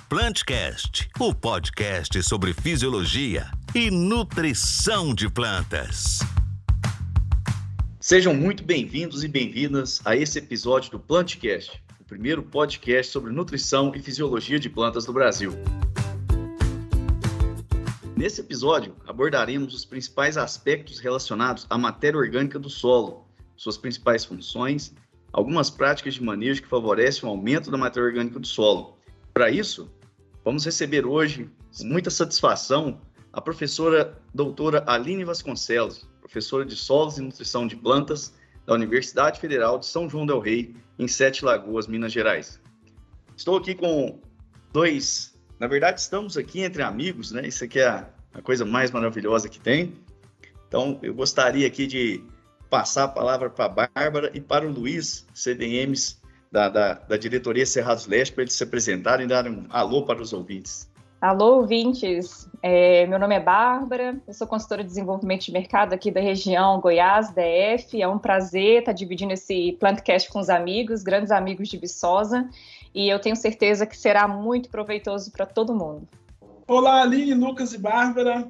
Plantcast, o podcast sobre fisiologia e nutrição de plantas. Sejam muito bem-vindos e bem-vindas a esse episódio do Plantcast, o primeiro podcast sobre nutrição e fisiologia de plantas do Brasil. Nesse episódio, abordaremos os principais aspectos relacionados à matéria orgânica do solo, suas principais funções, algumas práticas de manejo que favorecem o aumento da matéria orgânica do solo. Para isso, vamos receber hoje, com muita satisfação, a professora doutora Aline Vasconcelos, professora de Solos e Nutrição de Plantas da Universidade Federal de São João del Rei, em Sete Lagoas, Minas Gerais. Estou aqui com na verdade, estamos aqui entre amigos, né? Isso aqui é a coisa mais maravilhosa que tem. Então, eu gostaria aqui de passar a palavra para a Bárbara e para o Luiz, CDMs da diretoria Cerrados Leste, para eles se apresentarem e darem um alô para os ouvintes. Alô, ouvintes. Meu nome é Bárbara, eu sou consultora de desenvolvimento de mercado aqui da região Goiás, DF. É um prazer estar dividindo esse Plantcast com os amigos, grandes amigos de Viçosa, e eu tenho certeza que será muito proveitoso para todo mundo. Olá, Aline, Lucas e Bárbara.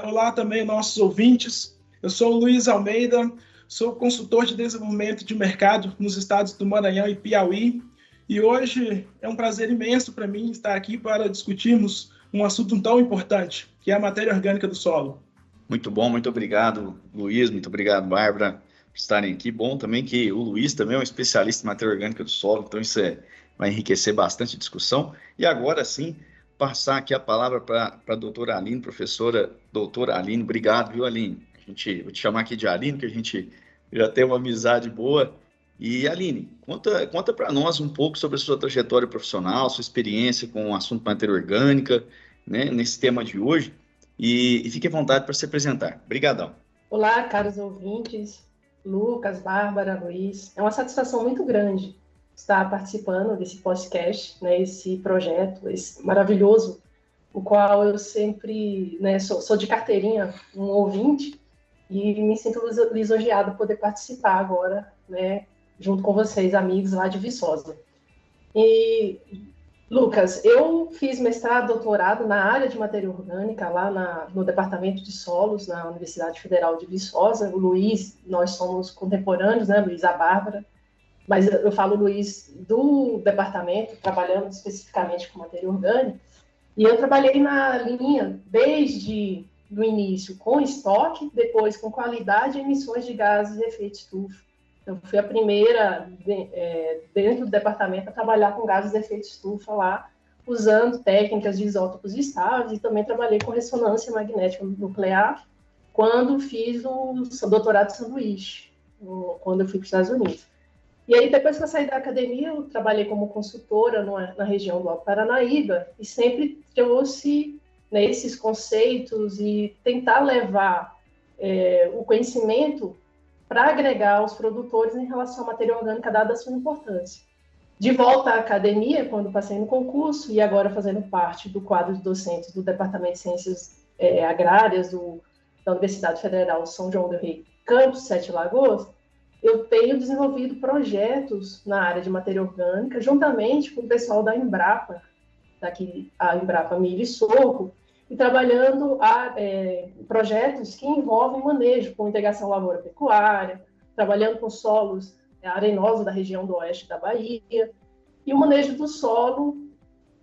Olá também, nossos ouvintes. Eu sou o Luiz Almeida, sou consultor de desenvolvimento de mercado nos estados do Maranhão e Piauí. E hoje é um prazer imenso para mim estar aqui para discutirmos um assunto tão importante, que é a matéria orgânica do solo. Muito bom, muito obrigado, Luiz, muito obrigado, Bárbara, por estarem aqui. Bom também que o Luiz também é um especialista em matéria orgânica do solo, então isso vai enriquecer bastante a discussão. E agora sim, passar aqui a palavra para a doutora Aline, professora doutora Aline. Obrigado, viu, Aline? Vou te chamar aqui de Aline, que a gente já tem uma amizade boa. E, Aline, conta para nós um pouco sobre a sua trajetória profissional, sua experiência com o assunto matéria orgânica, né, nesse tema de hoje, e fique à vontade para se apresentar. Obrigadão. Olá, caros ouvintes, Lucas, Bárbara, Luiz. É uma satisfação muito grande estar participando desse podcast, né, esse projeto, esse maravilhoso, o qual eu sempre, né, sou de carteirinha, um ouvinte, e me sinto lisonjeada por poder participar agora, né, junto com vocês, amigos lá de Viçosa. E, Lucas, eu fiz mestrado, doutorado na área de matéria orgânica, lá no Departamento de Solos, na Universidade Federal de Viçosa. O Luiz, nós somos contemporâneos, né, Luiz e a Bárbara, mas eu falo Luiz do departamento, trabalhando especificamente com matéria orgânica, e eu trabalhei na linha desde o início com estoque, depois com qualidade e emissões de gases de efeito estufa. Eu fui a primeira dentro do departamento a trabalhar com gases de efeito estufa lá, usando técnicas de isótopos estáveis, e também trabalhei com ressonância magnética nuclear quando fiz o doutorado de sanduíche, quando eu fui para os Estados Unidos. E aí, depois que eu saí da academia, eu trabalhei como consultora na região do Alto Paranaíba e sempre trouxe, né, esses conceitos e tentar levar o conhecimento para agregar aos produtores em relação à matéria orgânica, dada a sua importância. De volta à academia, quando passei no concurso, e agora fazendo parte do quadro de docentes do Departamento de Ciências Agrárias da Universidade Federal de São João del Rei, campus Sete Lagoas, eu tenho desenvolvido projetos na área de matéria orgânica, juntamente com o pessoal da Embrapa, a Embrapa Milho e Sorgo, e trabalhando projetos que envolvem manejo com integração lavoura-pecuária, trabalhando com solos arenosos da região do oeste da Bahia, e o manejo do solo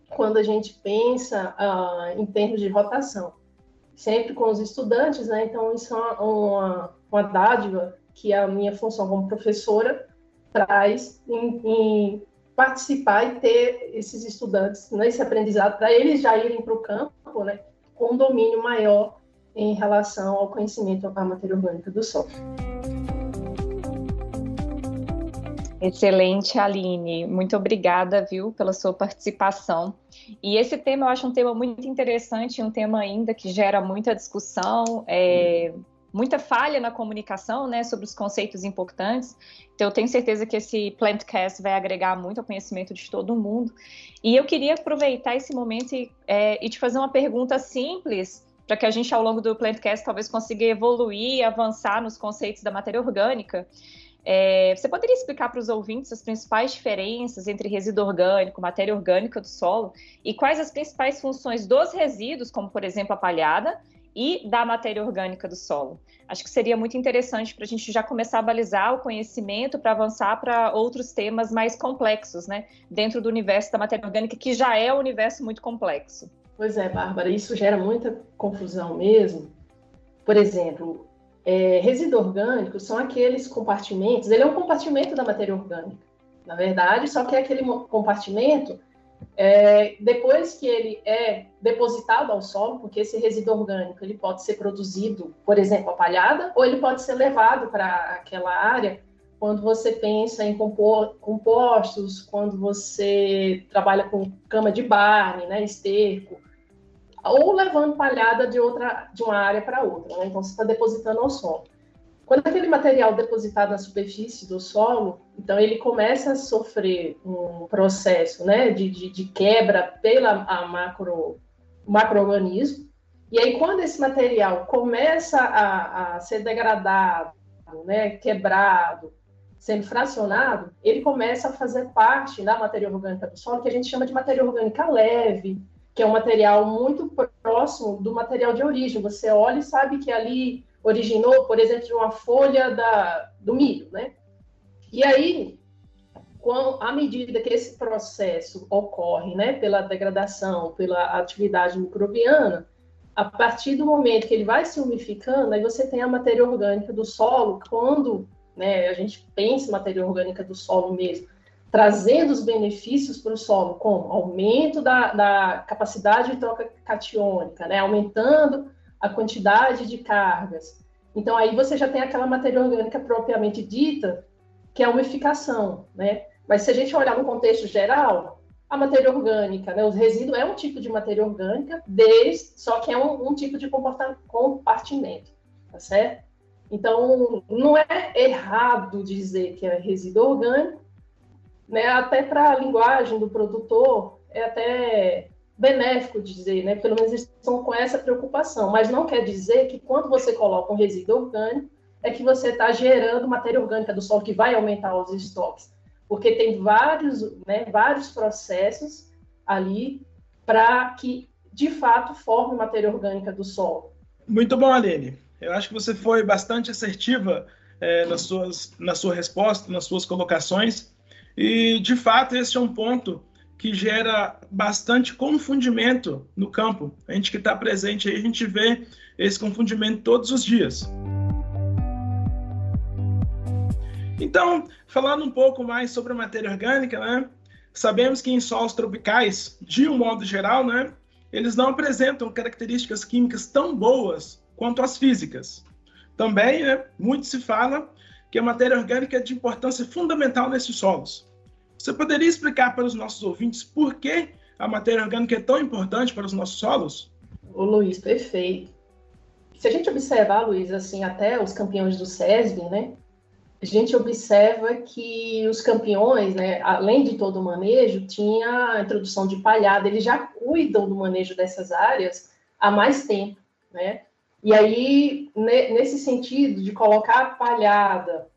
quando a gente pensa em termos de rotação. Sempre com os estudantes, né? Então isso é uma dádiva que a minha função como professora traz em participar e ter esses estudantes nesse aprendizado, para eles já irem para o campo, né, com um domínio maior em relação ao conhecimento da matéria orgânica do solo. Excelente, Aline. Muito obrigada, viu, pela sua participação. E esse tema eu acho um tema muito interessante, um tema ainda que gera muita discussão, muita falha na comunicação, né, sobre os conceitos importantes. Então, eu tenho certeza que esse Plantcast vai agregar muito ao conhecimento de todo mundo. E eu queria aproveitar esse momento e te fazer uma pergunta simples, para que a gente, ao longo do Plantcast, talvez consiga evoluir, avançar nos conceitos da matéria orgânica. Você poderia explicar para os ouvintes as principais diferenças entre resíduo orgânico, matéria orgânica do solo, e quais as principais funções dos resíduos, como, por exemplo, a palhada, e da matéria orgânica do solo? Acho que seria muito interessante para a gente já começar a balizar o conhecimento para avançar para outros temas mais complexos, né? Dentro do universo da matéria orgânica, que já é um universo muito complexo. Pois é, Bárbara, isso gera muita confusão mesmo. Por exemplo, resíduo orgânico são aqueles compartimentos, ele é um compartimento da matéria orgânica, na verdade, só que é aquele compartimento, depois que ele é depositado ao solo, porque esse resíduo orgânico ele pode ser produzido, por exemplo, a palhada, ou ele pode ser levado para aquela área quando você pensa em compostos, quando você trabalha com cama de barne, né, esterco, ou levando palhada de uma área para outra, né? Então você está depositando ao solo. Quando aquele material depositado na superfície do solo, então ele começa a sofrer um processo, né, de quebra pela macro-organismo, e aí quando esse material começa a ser degradado, né, quebrado, sendo fracionado, ele começa a fazer parte da matéria orgânica do solo, que a gente chama de matéria orgânica leve, que é um material muito próximo do material de origem. Você olha e sabe que ali originou, por exemplo, de uma folha do milho, né? E aí, à medida que esse processo ocorre, né, pela degradação, pela atividade microbiana, a partir do momento que ele vai se umificando, aí você tem a matéria orgânica do solo, quando, né, a gente pensa em matéria orgânica do solo mesmo, trazendo os benefícios para o solo, como aumento da capacidade de troca catiônica, né? Aumentando a quantidade de cargas. Então, aí você já tem aquela matéria orgânica propriamente dita, que é a umificação, né? Mas se a gente olhar no contexto geral, a matéria orgânica, né, os resíduos é um tipo de matéria orgânica, só que é um tipo de compartimento, tá certo? Então, não é errado dizer que é resíduo orgânico, né, até para a linguagem do produtor, é até benéfico dizer, né, pelo menos eles estão com essa preocupação, mas não quer dizer que quando você coloca um resíduo orgânico, é que você está gerando matéria orgânica do solo que vai aumentar os estoques, porque tem vários processos ali para que, de fato, forme matéria orgânica do solo. Muito bom, Aline. Eu acho que você foi bastante assertiva na sua resposta, nas suas colocações. E, de fato, esse é um ponto que gera bastante confundimento no campo. A gente que está presente aí, a gente vê esse confundimento todos os dias. Então, falando um pouco mais sobre a matéria orgânica, né? Sabemos que em solos tropicais, de um modo geral, né, eles não apresentam características químicas tão boas quanto as físicas. Também, né, muito se fala que a matéria orgânica é de importância fundamental nesses solos. Você poderia explicar para os nossos ouvintes por que a matéria orgânica é tão importante para os nossos solos? Ô, Luiz, perfeito. Se a gente observar, Luiz, assim, até os campeões do SESB, né, a gente observa que os campeões, né, além de todo o manejo, tinha a introdução de palhada, eles já cuidam do manejo dessas áreas há mais tempo, né? E aí, nesse sentido de colocar a palhada,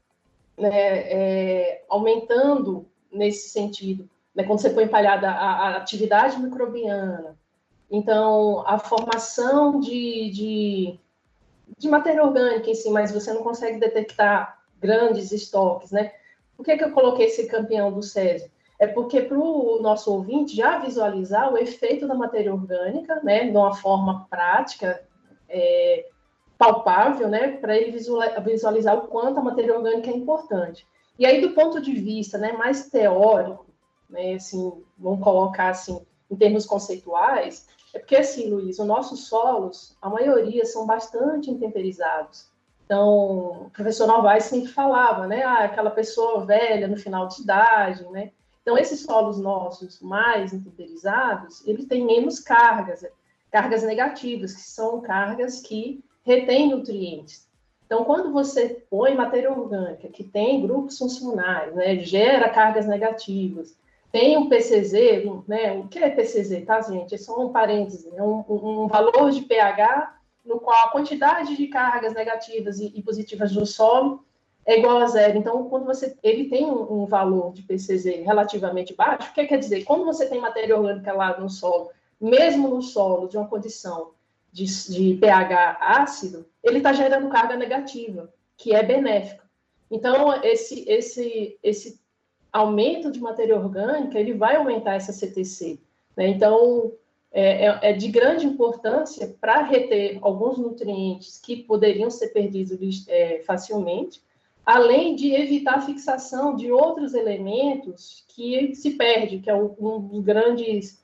né, aumentando nesse sentido, né, quando você põe palhada a atividade microbiana, então a formação de matéria orgânica em si, mas você não consegue detectar grandes estoques, né? Por que eu coloquei esse campeão do SESB? É porque para o nosso ouvinte já visualizar o efeito da matéria orgânica, né, de uma forma prática, palpável, né, para ele visualizar o quanto a matéria orgânica é importante. E aí, do ponto de vista, né, mais teórico, né, assim, vamos colocar assim, em termos conceituais, é porque, assim, Luiz, os nossos solos, a maioria são bastante intemperizados. Então, o professor Novaes sempre falava, né, aquela pessoa velha no final de idade, né? Então, esses solos nossos mais intemperizados, eles têm menos cargas negativas, que são cargas que retêm nutrientes. Então, quando você põe matéria orgânica, que tem grupos funcionais, né, gera cargas negativas, tem um PCZ, né, o que é PCZ, tá, gente? É só um parêntese, é um valor de pH no qual a quantidade de cargas negativas e positivas do solo é igual a zero. Então, quando ele tem um valor de PCZ relativamente baixo, o que quer dizer? Quando você tem matéria orgânica lá no solo, mesmo no solo de uma condição de pH ácido, ele está gerando carga negativa, que é benéfica. Então, esse aumento de matéria orgânica, ele vai aumentar essa CTC, né? Então, é de grande importância para reter alguns nutrientes que poderiam ser perdidos facilmente, além de evitar a fixação de outros elementos que se perde, que é um dos grandes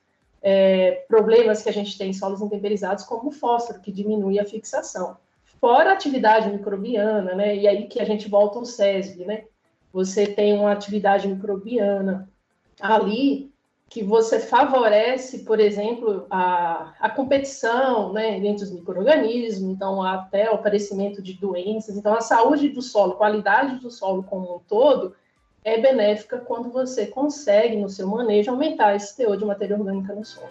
problemas que a gente tem em solos intemperizados, como o fósforo, que diminui a fixação. Fora a atividade microbiana, né? E aí que a gente volta ao SESB, né? Você tem uma atividade microbiana ali que você favorece, por exemplo, a competição, né, entre os micro-organismos, então até o aparecimento de doenças. Então, a saúde do solo, qualidade do solo como um todo, é benéfica quando você consegue, no seu manejo, aumentar esse teor de matéria orgânica no solo.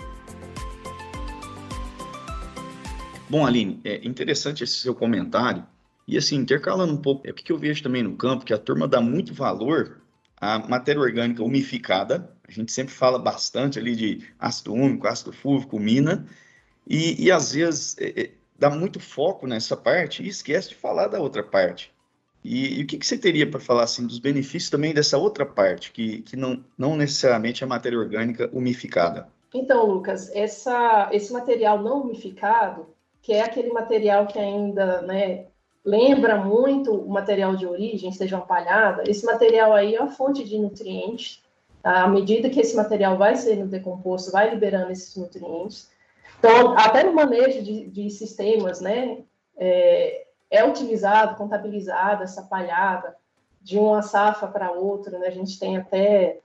Bom, Aline, é interessante esse seu comentário. E assim, intercalando um pouco, o que eu vejo também no campo, que a turma dá muito valor à matéria orgânica umificada. A gente sempre fala bastante ali de ácido úmico, ácido fúlvico, mina, e às vezes dá muito foco nessa parte e esquece de falar da outra parte. E o que você teria para falar assim, dos benefícios também dessa outra parte, que não necessariamente é a matéria orgânica umificada? Então, Lucas, esse material não umificado, que é aquele material que ainda, né, lembra muito o material de origem, seja uma palhada, esse material aí é uma fonte de nutrientes, tá? À medida que esse material vai sendo decomposto, vai liberando esses nutrientes. Então, até no manejo de sistemas, né, é utilizado, contabilizado essa palhada de uma safra para outra, né? A gente tem até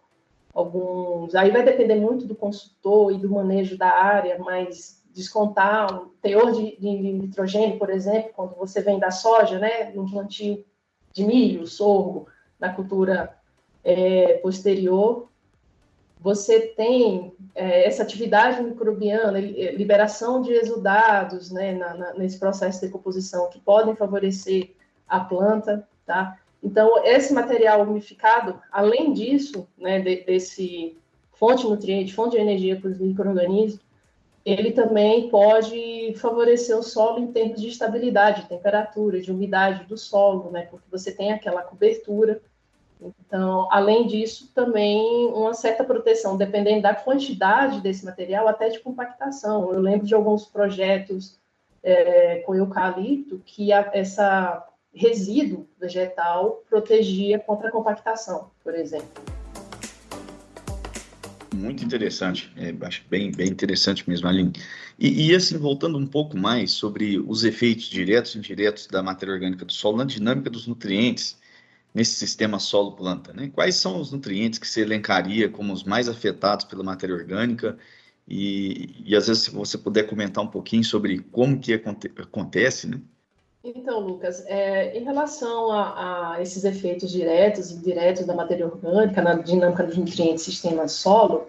alguns... Aí vai depender muito do consultor e do manejo da área, mas descontar um teor de nitrogênio, por exemplo, quando você vem da soja, né, no plantio de milho, sorgo, na cultura posterior, você tem essa atividade microbiana, liberação de exudados, né, nesse processo de decomposição, que podem favorecer a planta, tá? Então, esse material umificado, além disso, né, desse fonte de nutriente, fonte de energia para os micro-organismos, ele também pode favorecer o solo em termos de estabilidade, de temperatura, de umidade do solo, né? Porque você tem aquela cobertura. Então, além disso, também uma certa proteção, dependendo da quantidade desse material, até de compactação. Eu lembro de alguns projetos com eucalipto que essa resíduo vegetal protegia contra a compactação, por exemplo. Muito interessante, acho bem interessante mesmo, Aline. E assim, voltando um pouco mais sobre os efeitos diretos e indiretos da matéria orgânica do solo na dinâmica dos nutrientes nesse sistema solo-planta, né? Quais são os nutrientes que você elencaria como os mais afetados pela matéria orgânica? E às vezes, se você puder comentar um pouquinho sobre como que acontece, né? Então, Lucas, em relação a esses efeitos diretos e indiretos da matéria orgânica na dinâmica dos nutrientes sistema solo,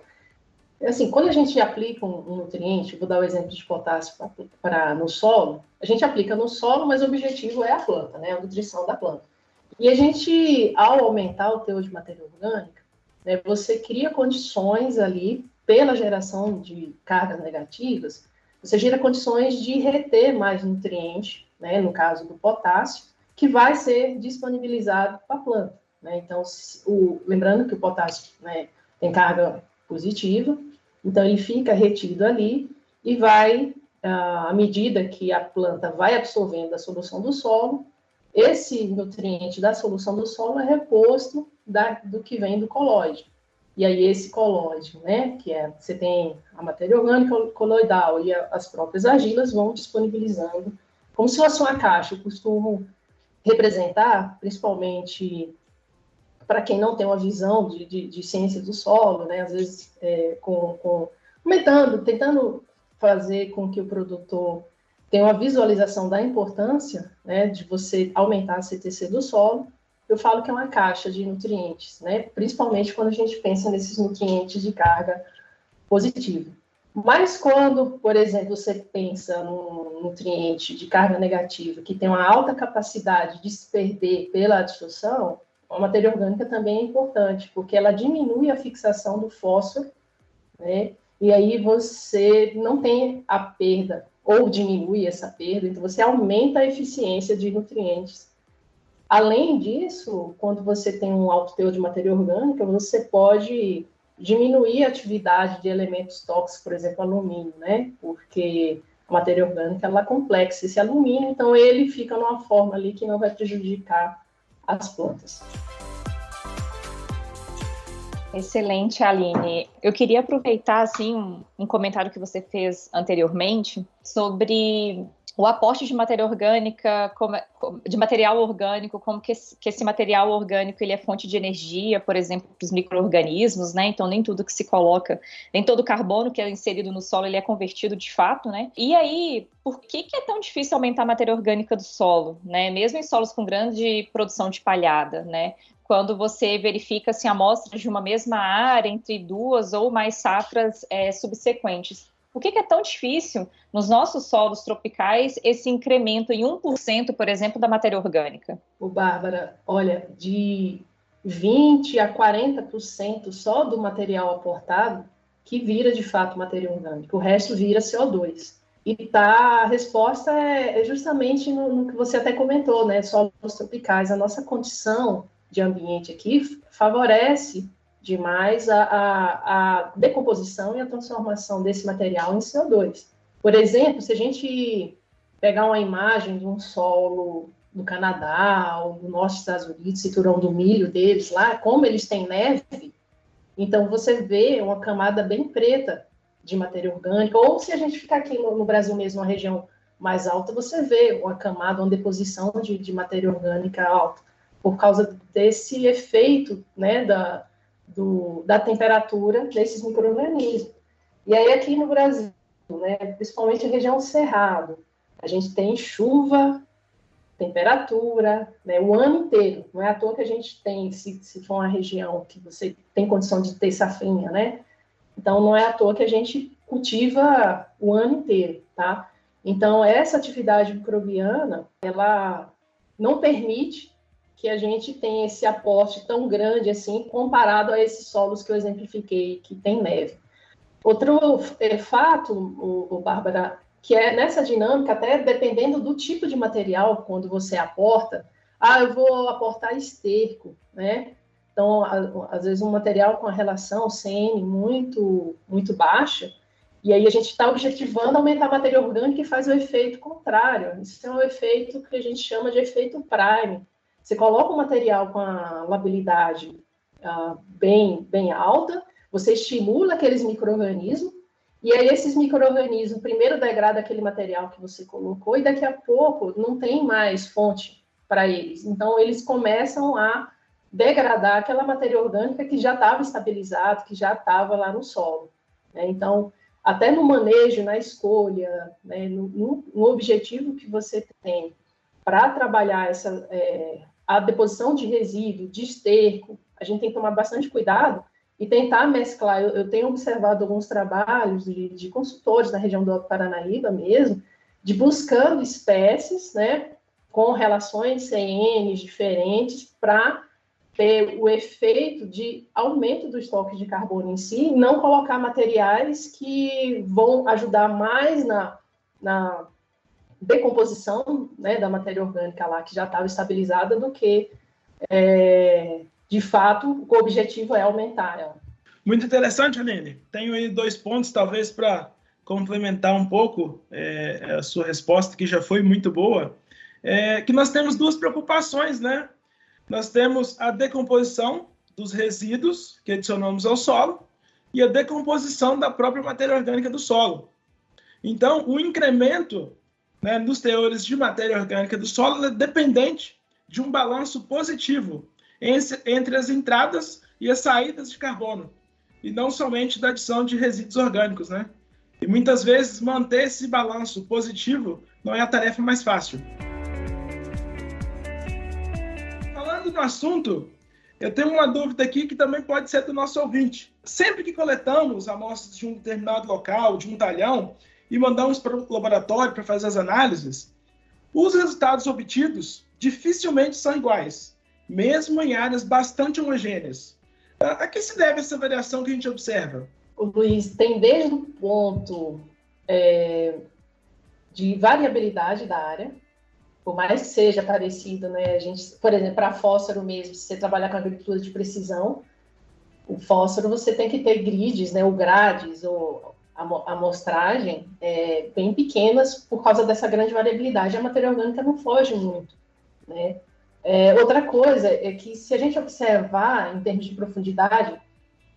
assim, quando a gente aplica um nutriente, vou dar o exemplo de potássio no solo, a gente aplica no solo, mas o objetivo é a planta, né, a nutrição da planta. E a gente, ao aumentar o teor de matéria orgânica, né, você cria condições ali, pela geração de cargas negativas, você gera condições de reter mais nutrientes, né, no caso do potássio, que vai ser disponibilizado para a planta, né? Então, lembrando que o potássio, né, tem carga positiva, então ele fica retido ali e vai, à medida que a planta vai absorvendo a solução do solo, esse nutriente da solução do solo é reposto do que vem do colóide. E aí esse colóide, né, você tem a matéria orgânica coloidal e as próprias argilas vão disponibilizando, como se fosse uma caixa. Eu costumo representar, principalmente para quem não tem uma visão de ciência do solo, né, às vezes tentando fazer com que o produtor tenha uma visualização da importância, né, de você aumentar a CTC do solo. Eu falo que é uma caixa de nutrientes, né? Principalmente quando a gente pensa nesses nutrientes de carga positiva. Mas quando, por exemplo, você pensa num nutriente de carga negativa que tem uma alta capacidade de se perder pela absorção, a matéria orgânica também é importante, porque ela diminui a fixação do fósforo, né? E aí você não tem a perda, ou diminui essa perda, então você aumenta a eficiência de nutrientes. Além disso, quando você tem um alto teor de matéria orgânica, você pode diminuir a atividade de elementos tóxicos, por exemplo, alumínio, né? Porque a matéria orgânica ela é complexa, esse alumínio, então ele fica numa forma ali que não vai prejudicar as plantas. Excelente, Aline. Eu queria aproveitar assim um comentário que você fez anteriormente sobre o aporte de matéria orgânica, de material orgânico, como que esse material orgânico ele é fonte de energia, por exemplo, para os micro-organismos, né? Então, nem tudo que se coloca, nem todo o carbono que é inserido no solo, ele é convertido de fato, né? E aí, por que é tão difícil aumentar a matéria orgânica do solo, né? Mesmo em solos com grande produção de palhada, né? Quando você verifica assim, amostras de uma mesma área entre 2 ou mais safras subsequentes. Por que é tão difícil, nos nossos solos tropicais, esse incremento em 1%, por exemplo, da matéria orgânica? Bárbara, olha, de 20% a 40% só do material aportado que vira, de fato, matéria orgânica. O resto vira CO2. E a resposta é justamente no que você até comentou, né? Solos tropicais. A nossa condição de ambiente aqui favorece demais a decomposição e a transformação desse material em CO2. Por exemplo, se a gente pegar uma imagem de um solo do Canadá ou do norte dos Estados Unidos, cinturão do milho deles lá, como eles têm neve, então você vê uma camada bem preta de matéria orgânica, ou se a gente ficar aqui no Brasil mesmo, uma região mais alta, você vê uma camada, uma deposição de matéria orgânica alta, por causa desse efeito, né, da temperatura desses micro-organismos. E aí aqui no Brasil, né, principalmente a região do Cerrado, a gente tem chuva, temperatura, né, o ano inteiro. Não é à toa que a gente tem, se for uma região que você tem condição de ter safrinha, né? Então não é à toa que a gente cultiva o ano inteiro, tá? Então essa atividade microbiana, ela não permite que a gente tenha esse aporte tão grande assim, comparado a esses solos que eu exemplifiquei, que tem neve. Outro fato, Bárbara, que é nessa dinâmica, até dependendo do tipo de material, quando você aporta, eu vou aportar esterco, né? Então, às vezes um material com a relação CN muito, muito baixa, e aí a gente está objetivando aumentar a matéria orgânica e faz o efeito contrário. Isso é um efeito que a gente chama de efeito prime. Você coloca um material com a labilidade bem alta, você estimula aqueles micro-organismos, e aí esses micro-organismos primeiro degradam aquele material que você colocou, e daqui a pouco não tem mais fonte para eles. Então, eles começam a degradar aquela matéria orgânica que já estava estabilizada, que já estava lá no solo. Né? Então, até no manejo, na escolha, né, no objetivo que você tem para trabalhar a deposição de resíduo, de esterco, a gente tem que tomar bastante cuidado e tentar mesclar. Eu tenho observado alguns trabalhos de consultores na região do Alto Paranaíba mesmo, de buscando espécies, né, com relações CNs diferentes para ter o efeito de aumento do estoque de carbono em si, e não colocar materiais que vão ajudar mais na decomposição, né, da matéria orgânica lá, que já estava estabilizada, do que, de fato, o objetivo é aumentar ela. Muito interessante, Aline. Tenho aí 2 pontos, talvez, para complementar um pouco a sua resposta, que já foi muito boa, que nós temos 2 preocupações, né? Nós temos a decomposição dos resíduos que adicionamos ao solo e a decomposição da própria matéria orgânica do solo. Então, o incremento, né, dos teores de matéria orgânica do solo é dependente de um balanço positivo entre as entradas e as saídas de carbono, e não somente da adição de resíduos orgânicos, né? E muitas vezes manter esse balanço positivo não é a tarefa mais fácil. Falando no assunto, Eu tenho uma dúvida aqui que também pode ser do nosso ouvinte. Sempre que coletamos amostras de um determinado local, de um talhão, e mandamos para o laboratório para fazer as análises, os resultados obtidos dificilmente são iguais, mesmo em áreas bastante homogêneas. A que se deve essa variação que a gente observa? O Luiz, tem desde o ponto de variabilidade da área, por mais que seja parecido, né? A gente, por exemplo, para fósforo mesmo, se você trabalhar com agricultura de precisão, o fósforo você tem que ter grids, né? Ou grades, ou amostragem bem pequenas por causa dessa grande variabilidade. A matéria orgânica não foge muito, né? Outra coisa é que, se a gente observar em termos de profundidade,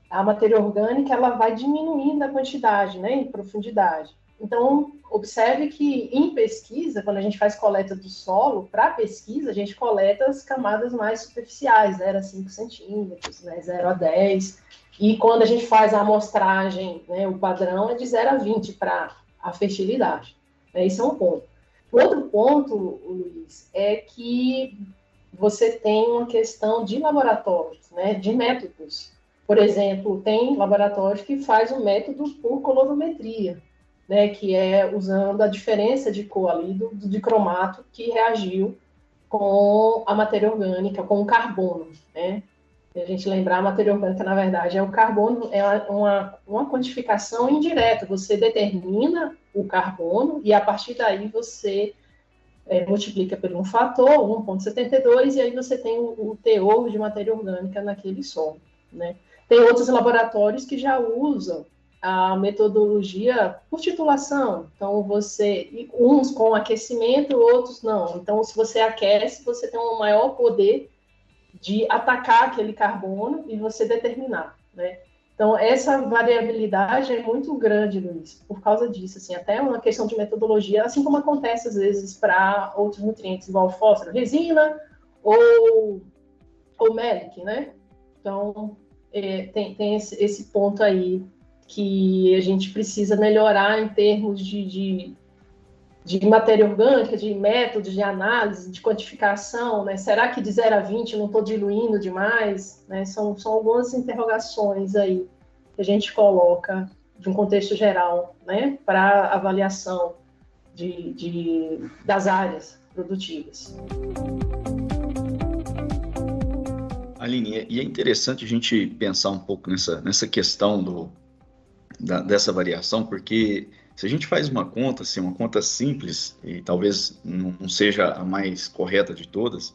a matéria orgânica ela vai diminuindo a quantidade, né, em profundidade. Então, observe que em pesquisa, quando a gente faz coleta do solo, para pesquisa, a gente coleta as camadas mais superficiais, 0 a 5 centímetros, né, 0 a 10. E quando a gente faz a amostragem, né, o padrão é de 0 a 20 para a fertilidade. Isso é um ponto. Outro ponto, Luiz, é que você tem uma questão de laboratórios, né, de métodos. Por exemplo, tem laboratórios que faz o método por colorimetria, né, que é usando a diferença de cor ali do dicromato que reagiu com a matéria orgânica, com o carbono, né? Se a gente lembrar, a matéria orgânica, na verdade, é o carbono, é uma quantificação indireta. Você determina o carbono e, a partir daí, você multiplica por um fator, 1,72, e aí você tem o teor de matéria orgânica naquele solo, né? Tem outros laboratórios que já usam a metodologia por titulação. Então, uns com aquecimento, outros não. Então, se você aquece, você tem um maior poder de atacar aquele carbono e você determinar, né? Então, essa variabilidade é muito grande, Luiz, por causa disso, assim, até uma questão de metodologia, assim como acontece, às vezes, para outros nutrientes, igual fósforo, resina ou melic, né? Então, tem esse ponto aí que a gente precisa melhorar em termos de matéria orgânica, de métodos de análise, de quantificação, né? Será que de 0 a 20 eu não estou diluindo demais? Né? São algumas interrogações aí que a gente coloca de um contexto geral, né? Para avaliação das áreas produtivas. Aline, e é interessante a gente pensar um pouco nessa questão dessa variação, porque se a gente faz uma conta, assim, uma conta simples, e talvez não seja a mais correta de todas,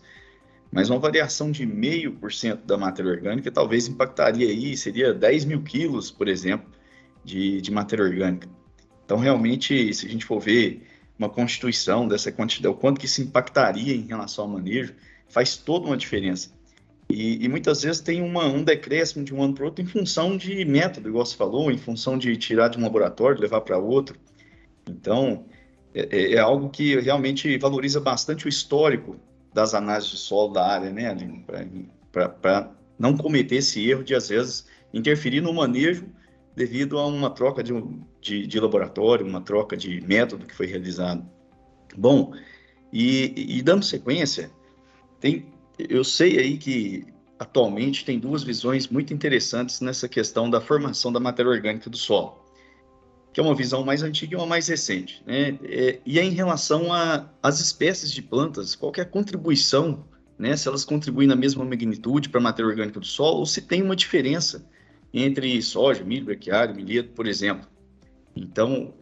mas uma variação de 0,5% da matéria orgânica talvez impactaria aí, seria 10 mil quilos, por exemplo, de matéria orgânica. Então, realmente, se a gente for ver uma constituição dessa quantidade, o quanto que isso impactaria em relação ao manejo, faz toda uma diferença. E muitas vezes tem um decréscimo de um ano para o outro em função de método, igual você falou, em função de tirar de um laboratório, levar para outro. Então, é algo que realmente valoriza bastante o histórico das análises de solo da área, né, Aline? Para não cometer esse erro de, às vezes, interferir no manejo devido a uma troca de laboratório, uma troca de método que foi realizado. Bom, e dando sequência, eu sei aí que atualmente tem duas visões muito interessantes nessa questão da formação da matéria orgânica do solo, que é uma visão mais antiga e uma mais recente, né? E é em relação às espécies de plantas, qual que é a contribuição, né? Se elas contribuem na mesma magnitude para a matéria orgânica do solo, ou se tem uma diferença entre soja, milho, braquiário, milheto, por exemplo. Então,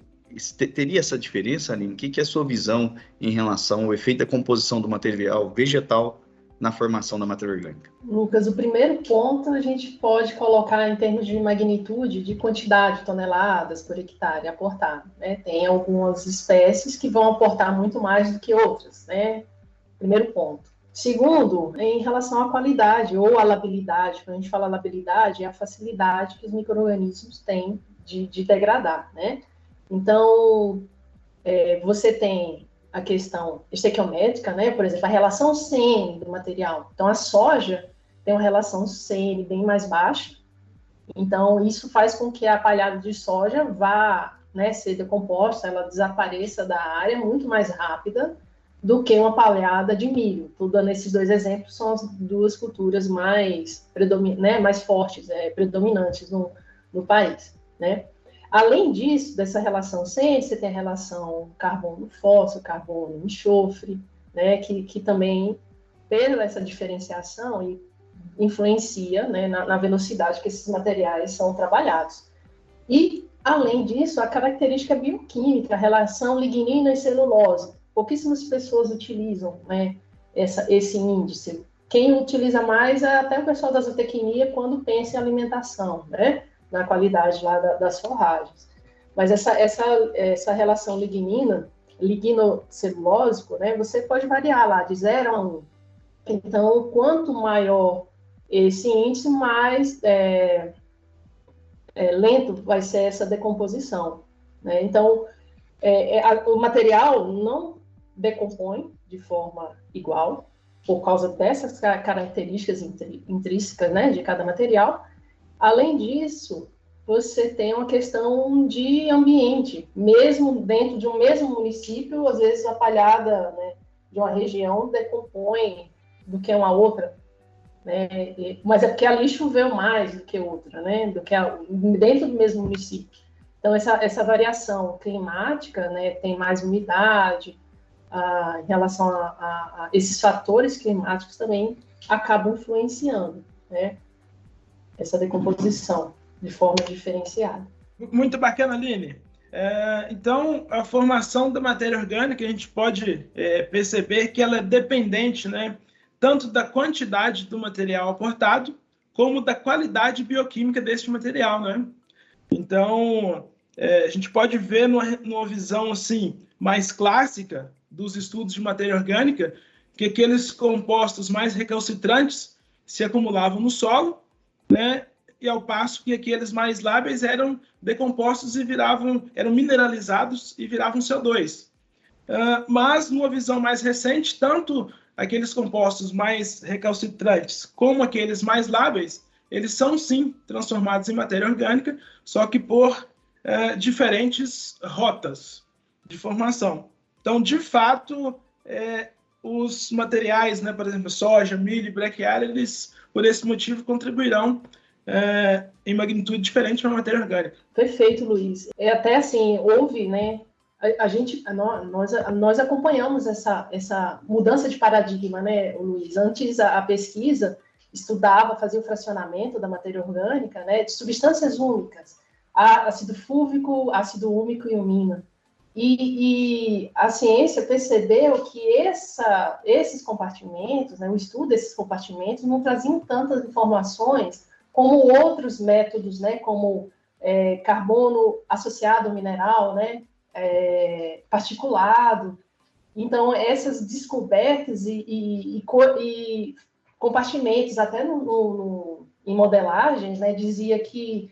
teria essa diferença, Aline? O que é a sua visão em relação ao efeito da composição do material vegetal na formação da matéria orgânica? Lucas, o primeiro ponto a gente pode colocar em termos de magnitude, de quantidade de toneladas por hectare aportado, né? Tem algumas espécies que vão aportar muito mais do que outras, né? Primeiro ponto. Segundo, em relação à qualidade ou à labilidade. Quando a gente fala labilidade, é a facilidade que os micro-organismos têm de degradar, né? Então, você tem a questão estequiométrica, né? Por exemplo, a relação CN do material. Então, a soja tem uma relação CN bem mais baixa. Então, isso faz com que a palhada de soja vá, né, ser decomposta, ela desapareça da área muito mais rápida do que uma palhada de milho. Estou dando esses dois exemplos, são as duas culturas mais, mais fortes, predominantes no país, né? Além disso, dessa relação sempre, você tem a relação carbono-fósforo, carbono-enxofre, né, que também, pela essa diferenciação, influencia, né, na velocidade que esses materiais são trabalhados. E, além disso, a característica bioquímica, a relação lignina e celulose. Pouquíssimas pessoas utilizam, né, esse índice. Quem utiliza mais é até o pessoal da zootecnia quando pensa em alimentação, né, na qualidade lá das forragens. Mas essa relação lignocelulósico, né, você pode variar lá de 0 a 1. Então, quanto maior esse índice, mais lento vai ser essa decomposição, né? Então, o material não decompõe de forma igual, por causa dessas características intrínsecas, né, de cada material. Além disso, você tem uma questão de ambiente, mesmo dentro de um mesmo município, às vezes a palhada, né, de uma região decompõe do que uma outra, né? Mas é porque ali choveu mais do que outra, né, dentro do mesmo município. Então, essa variação climática, né, tem mais umidade, em relação a esses fatores climáticos também acabam influenciando, né, essa decomposição de forma diferenciada. Muito bacana, Aline. Então, a formação da matéria orgânica, a gente pode perceber que ela é dependente, né, tanto da quantidade do material aportado, como da qualidade bioquímica desse material, né? Então, a gente pode ver numa visão assim, mais clássica dos estudos de matéria orgânica, que aqueles compostos mais recalcitrantes se acumulavam no solo, né? E ao passo que aqueles mais lábeis eram decompostos e eram mineralizados e viravam CO2. Mas, numa visão mais recente, tanto aqueles compostos mais recalcitrantes como aqueles mais lábeis, eles são, sim, transformados em matéria orgânica, só que por diferentes rotas de formação. Então, de fato, os materiais, né, por exemplo, soja, milho e braquiária, eles, por esse motivo, contribuirão em magnitude diferente para a matéria orgânica. Perfeito, Luiz. Até assim, houve, né, nós acompanhamos essa mudança de paradigma, né, Luiz? Antes, a pesquisa fazia o fracionamento da matéria orgânica, né, de substâncias úmicas, ácido fúlvico, ácido úmico e umina. E a ciência percebeu que esses compartimentos, né, o estudo desses compartimentos, não traziam tantas informações como outros métodos, né, como carbono associado ao mineral, né, particulado. Então, essas descobertas e compartimentos, até em modelagens, né, dizia que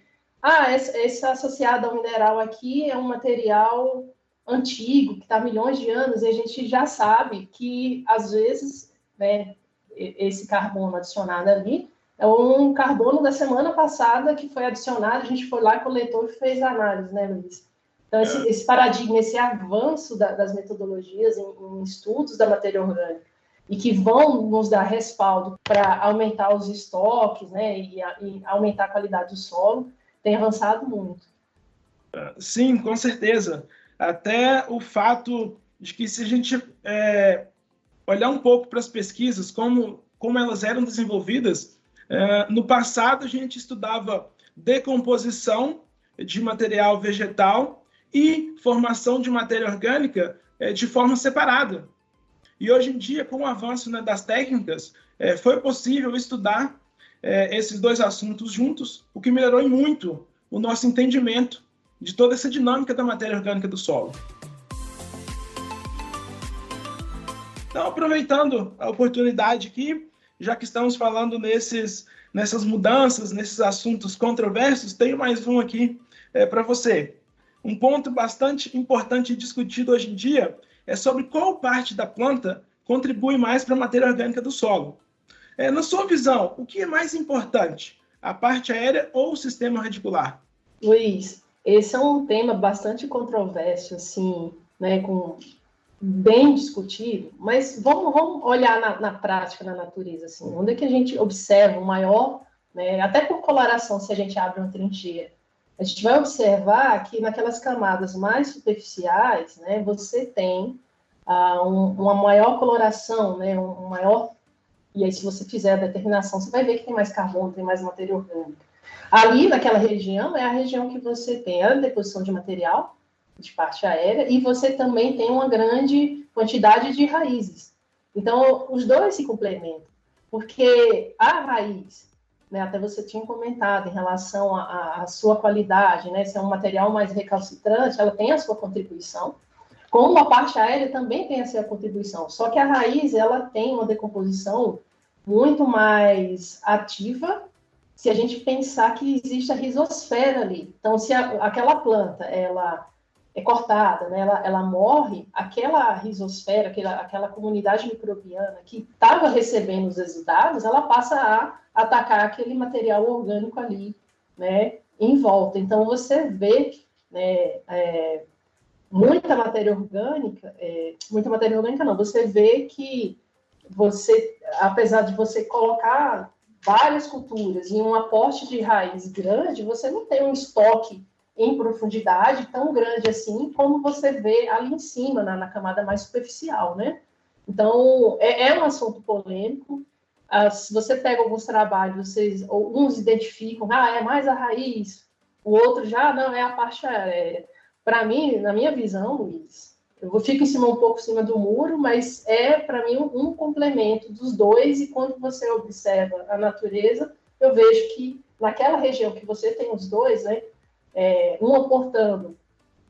esse associado ao mineral aqui é um material antigo, que está há milhões de anos, e a gente já sabe que, às vezes, né, esse carbono adicionado ali é um carbono da semana passada que foi adicionado, a gente foi lá, coletou e fez a análise, né, Luiz? Então, esse paradigma, esse avanço das metodologias em estudos da matéria orgânica, e que vão nos dar respaldo para aumentar os estoques, né, e aumentar a qualidade do solo, tem avançado muito. Sim, com certeza. Até o fato de que, se a gente olhar um pouco para as pesquisas, como elas eram desenvolvidas, no passado a gente estudava decomposição de material vegetal e formação de matéria orgânica de forma separada. E hoje em dia, com o avanço, né, das técnicas, foi possível estudar esses dois assuntos juntos, o que melhorou em muito o nosso entendimento de toda essa dinâmica da matéria orgânica do solo. Então, aproveitando a oportunidade aqui, já que estamos falando nessas mudanças, nesses assuntos controversos, tenho mais um aqui para você. Um ponto bastante importante e discutido hoje em dia é sobre qual parte da planta contribui mais para a matéria orgânica do solo. Na sua visão, o que é mais importante, a parte aérea ou o sistema radicular? Luiz, esse é um tema bastante controverso, assim, né, com bem discutido, mas vamos olhar na prática, na natureza, assim, onde é que a gente observa o maior, né, até por coloração, se a gente abre uma trincheira, a gente vai observar que naquelas camadas mais superficiais, né, você tem uma maior coloração, né, um maior, e aí se você fizer a determinação, você vai ver que tem mais carbono, tem mais matéria orgânica. Ali, naquela região, é a região que você tem a deposição de material, de parte aérea, e você também tem uma grande quantidade de raízes. Então, os dois se complementam, porque a raiz, né, até você tinha comentado em relação à sua qualidade, né, se é um material mais recalcitrante, ela tem a sua contribuição, como a parte aérea também tem a sua contribuição, só que a raiz, ela tem uma decomposição muito mais ativa, se a gente pensar que existe a rizosfera ali. Então, se aquela planta, ela é cortada, né? Ela morre, aquela rizosfera, aquela comunidade microbiana que estava recebendo os exudados, ela passa a atacar aquele material orgânico ali, né, em volta. Então, você vê, né, muita matéria orgânica não, você vê que você, apesar de você colocar várias culturas e um aporte de raiz grande, você não tem um estoque em profundidade tão grande assim, como você vê ali em cima, na camada mais superficial, né? Então, é um assunto polêmico. Se você pega alguns trabalhos, alguns identificam, é mais a raiz, o outro já, não, é a parte aérea. Para mim, na minha visão, Luiz, eu fico um pouco em cima do muro, mas para mim, um complemento dos dois, e quando você observa a natureza, eu vejo que naquela região que você tem os dois, né,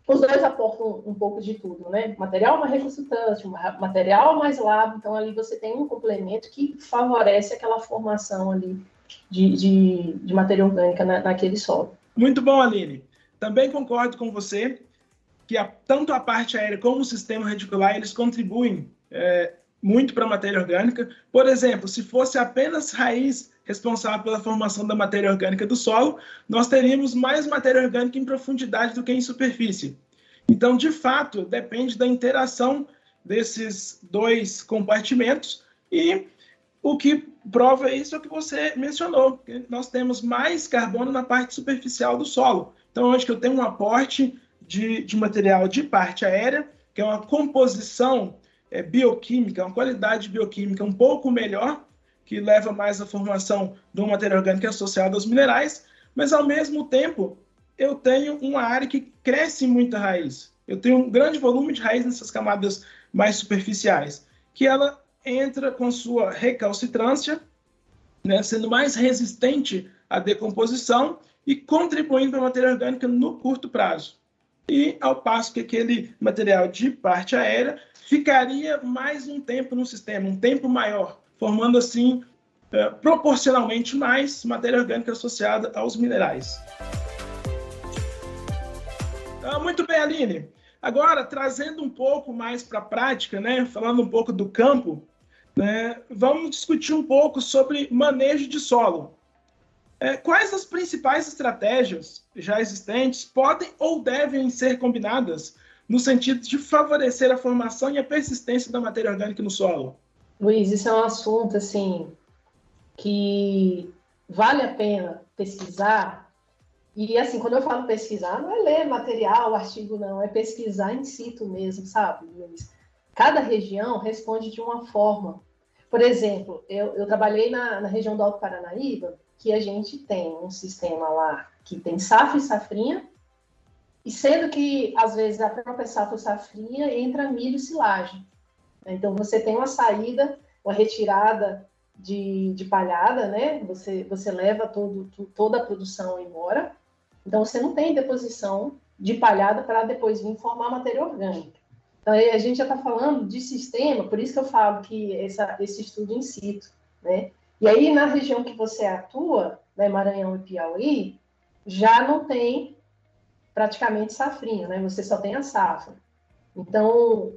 os dois aportam um pouco de tudo, né? Material mais recalcitrante, material mais lábil, então ali você tem um complemento que favorece aquela formação ali de matéria orgânica naquele solo. Muito bom, Aline. Também concordo com você que tanto a parte aérea como o sistema radicular, eles contribuem muito para a matéria orgânica. Por exemplo, se fosse apenas raiz responsável pela formação da matéria orgânica do solo, nós teríamos mais matéria orgânica em profundidade do que em superfície. Então, de fato, depende da interação desses dois compartimentos, e o que prova isso é o que você mencionou, que nós temos mais carbono na parte superficial do solo. Então, onde que eu tenho um aporte de material de parte aérea, que é uma composição bioquímica, uma qualidade bioquímica um pouco melhor, que leva mais à formação de uma matéria orgânica associada aos minerais, mas, ao mesmo tempo, eu tenho uma área que cresce muita raiz. Eu tenho um grande volume de raiz nessas camadas mais superficiais, que ela entra com sua recalcitrância, né, sendo mais resistente à decomposição e contribuindo para a matéria orgânica no curto prazo. E, ao passo que aquele material de parte aérea ficaria mais um tempo no sistema, um tempo maior, formando, assim, proporcionalmente mais matéria orgânica associada aos minerais. Muito bem, Aline. Agora, trazendo um pouco mais para a prática, né, falando um pouco do campo, né, vamos discutir um pouco sobre manejo de solo. Quais as principais estratégias já existentes podem ou devem ser combinadas no sentido de favorecer a formação e a persistência da matéria orgânica no solo? Luiz, isso é um assunto, assim, que vale a pena pesquisar. E, assim, quando eu falo pesquisar, não é ler material, artigo, não. É pesquisar in situ mesmo, sabe, Luiz? Cada região responde de uma forma. Por exemplo, eu trabalhei na região do Alto Paranaíba, que a gente tem um sistema lá que tem safra e safrinha, e sendo que, às vezes, a própria safra e safrinha entra milho e silagem. Então, você tem uma saída, uma retirada de palhada, né? Você leva toda a produção embora. Então, você não tem deposição de palhada para depois vir formar matéria orgânica. Então, aí a gente já está falando de sistema, por isso que eu falo que esse estudo in situ, né? E aí, na região que você atua, né, Maranhão e Piauí, já não tem praticamente safrinha, né? Você só tem a safra. Então,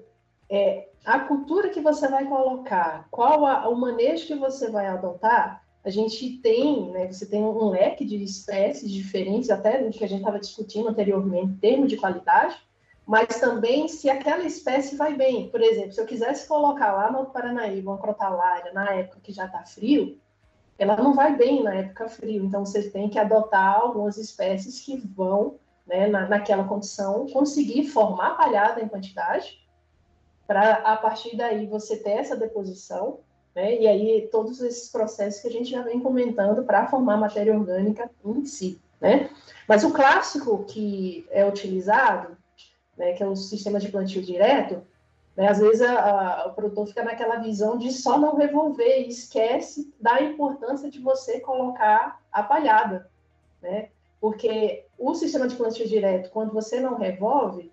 a cultura que você vai colocar, qual o manejo que você vai adotar, a gente tem, né, você tem um leque de espécies diferentes, até do que a gente estava discutindo anteriormente, em termos de qualidade, mas também se aquela espécie vai bem. Por exemplo, se eu quisesse colocar lá no Paranaíba uma crotalária na época que já está frio, ela não vai bem na época frio. Então, você tem que adotar algumas espécies que vão, né, naquela condição, conseguir formar palhada em quantidade, para, a partir daí, você ter essa deposição, né, e aí todos esses processos que a gente já vem comentando para formar matéria orgânica em si, né? Mas o clássico que é utilizado, né, que é o sistema de plantio direto, né, às vezes o produtor fica naquela visão de só não revolver e esquece da importância de você colocar a palhada, né? Porque o sistema de plantio direto, quando você não revolve,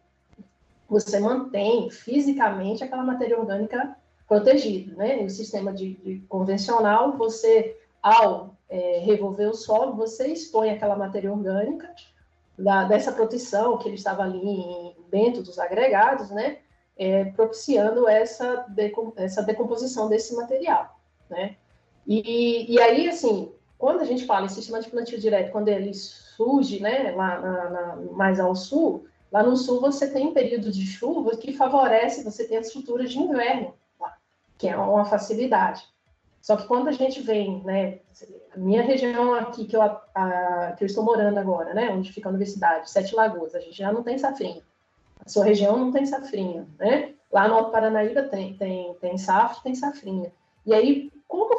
você mantém fisicamente aquela matéria orgânica protegida, né? No sistema de convencional, você, ao revolver o solo, você expõe aquela matéria orgânica dessa proteção que ele estava ali dentro dos agregados, né? Propiciando essa decomposição desse material, né? E aí, assim, quando a gente fala em sistema de plantio direto, quando ele surge, né, lá mais ao sul, lá no sul você tem um período de chuva que favorece, você ter as estruturas de inverno, lá, que é uma facilidade. Só que quando a gente vem, né, a minha região aqui, que eu estou morando agora, né, onde fica a universidade, Sete Lagoas, a gente já não tem safrinha. A sua região não tem safrinha, né? Lá no Alto Paranaíba tem safra, tem safrinha. E aí, como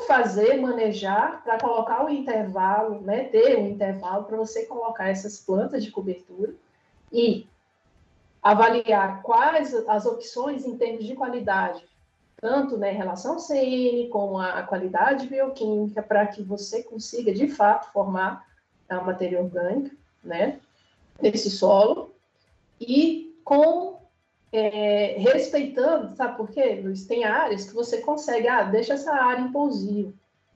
manejar para colocar o intervalo, né? Ter um intervalo para você colocar essas plantas de cobertura e avaliar quais as opções em termos de qualidade, tanto, né, em relação ao CN, como a qualidade bioquímica, para que você consiga, de fato, formar a matéria orgânica, né? Nesse solo. E respeitando, sabe por quê, Luiz? Tem áreas que você consegue, deixa essa área em pousio.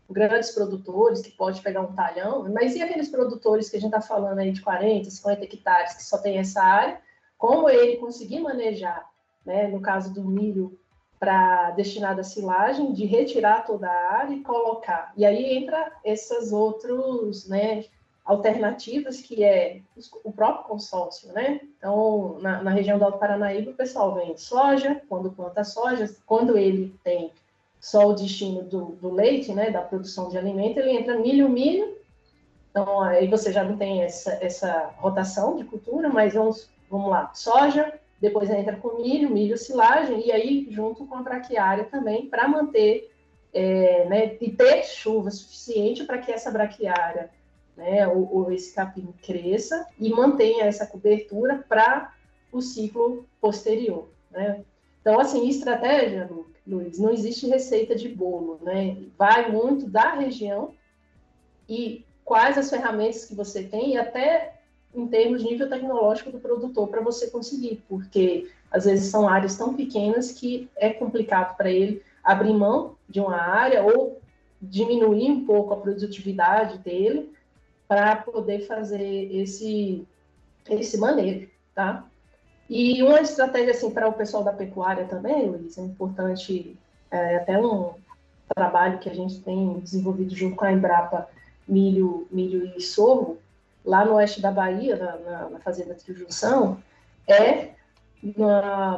Grandes produtores que pode pegar um talhão, mas e aqueles produtores que a gente está falando aí de 40, 50 hectares que só tem essa área, como ele conseguir manejar, né, no caso do milho, para destinado à silagem, de retirar toda a área e colocar. E aí entra essas outras, né, alternativas, que é o próprio consórcio, né? Então, na região do Alto Paranaíba, o pessoal vende soja, quando planta soja, quando ele tem só o destino do leite, né, da produção de alimento, ele entra milho, então aí você já não tem essa rotação de cultura, mas vamos lá, soja, depois entra com milho, silagem, e aí junto com a braquiária também, para manter, né, e ter chuva suficiente para que essa braquiária, né, ou esse capim cresça e mantenha essa cobertura para o ciclo posterior, né? Então, assim, estratégia, Luiz, não existe receita de bolo, né? Vai muito da região e quais as ferramentas que você tem, e até em termos de nível tecnológico do produtor, para você conseguir, porque às vezes são áreas tão pequenas que é complicado para ele abrir mão de uma área ou diminuir um pouco a produtividade dele, para poder fazer esse manejo, tá? E uma estratégia, assim, para o pessoal da pecuária também, Luiz, é importante, até um trabalho que a gente tem desenvolvido junto com a Embrapa Milho e Sorgo, lá no oeste da Bahia, na Fazenda Trio Junção,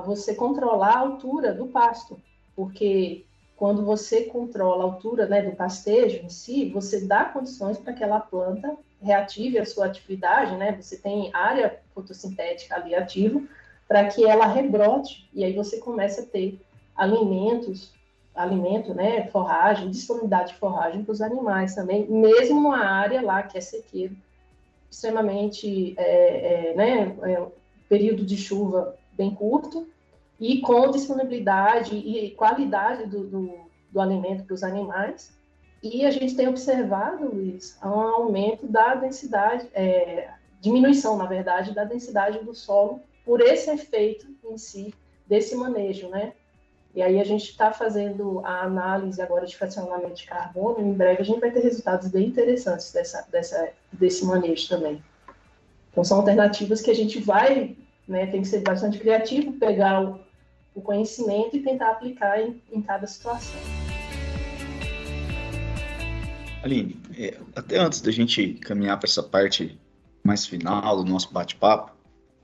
você controlar a altura do pasto, porque quando você controla a altura, né, do pastejo em si, você dá condições para que aquela planta reative a sua atividade, né? Você tem área fotossintética ali ativa para que ela rebrote, e aí você começa a ter alimento, né, forragem, disponibilidade de forragem para os animais também, mesmo numa área lá que é sequeiro, extremamente, período de chuva bem curto, e com disponibilidade e qualidade do alimento para os animais. E a gente tem observado, Luiz, um aumento da densidade, diminuição, na verdade, da densidade do solo por esse efeito em si desse manejo, né? E aí a gente está fazendo a análise agora de fracionamento de carbono, e em breve a gente vai ter resultados bem interessantes desse manejo também. Então são alternativas que a gente vai, né, tem que ser bastante criativo, pegar o conhecimento e tentar aplicar em cada situação. Aline, até antes da gente caminhar para essa parte mais final do nosso bate-papo,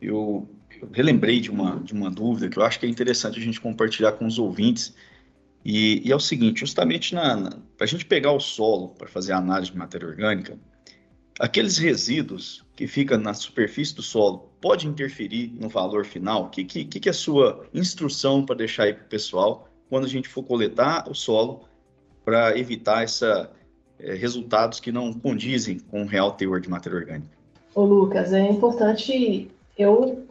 eu relembrei de uma dúvida que eu acho que é interessante a gente compartilhar com os ouvintes, e é o seguinte, justamente para a gente pegar o solo para fazer a análise de matéria orgânica, aqueles resíduos que ficam na superfície do solo pode interferir no valor final? O que é a sua instrução para deixar aí para o pessoal quando a gente for coletar o solo para evitar resultados que não condizem com o real teor de matéria orgânica? Ô, Lucas, é importante, eu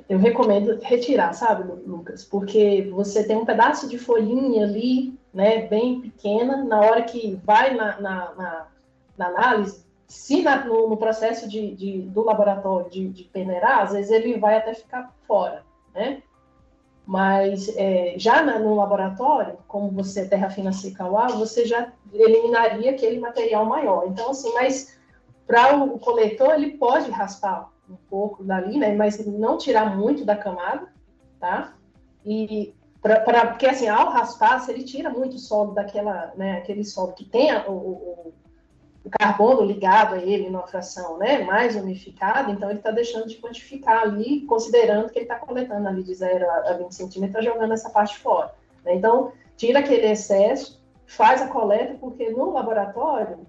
recomendo retirar, sabe, Lucas? Porque você tem um pedaço de folhinha ali, né, bem pequena, na hora que vai na análise, se no processo do laboratório de peneirar, às vezes ele vai até ficar fora, né? Mas já no laboratório, como você é terra fina seca ao ar, você já eliminaria aquele material maior. Então, assim, mas para o coletor, ele pode raspar um pouco dali, né? Mas não tirar muito da camada, tá? E porque, assim, ao raspar, se ele tira muito solo daquela, né, aquele solo que tem o carbono ligado a ele numa fração, né, mais umificada, então ele está deixando de quantificar ali, considerando que ele está coletando ali de 0 a 20 centímetros, tá jogando essa parte fora, né? Então, tira aquele excesso, faz a coleta, porque no laboratório,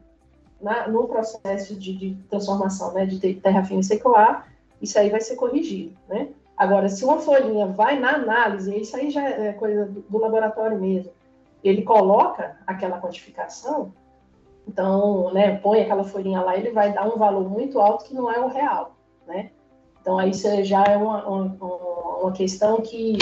no processo de transformação, né, de terra fina seca ao ar, isso aí vai ser corrigido, né? Agora, se uma folhinha vai na análise, isso aí já é coisa do laboratório mesmo, ele coloca aquela quantificação, então, né, põe aquela folhinha lá, ele vai dar um valor muito alto que não é o real, né? Então, aí isso já é uma questão que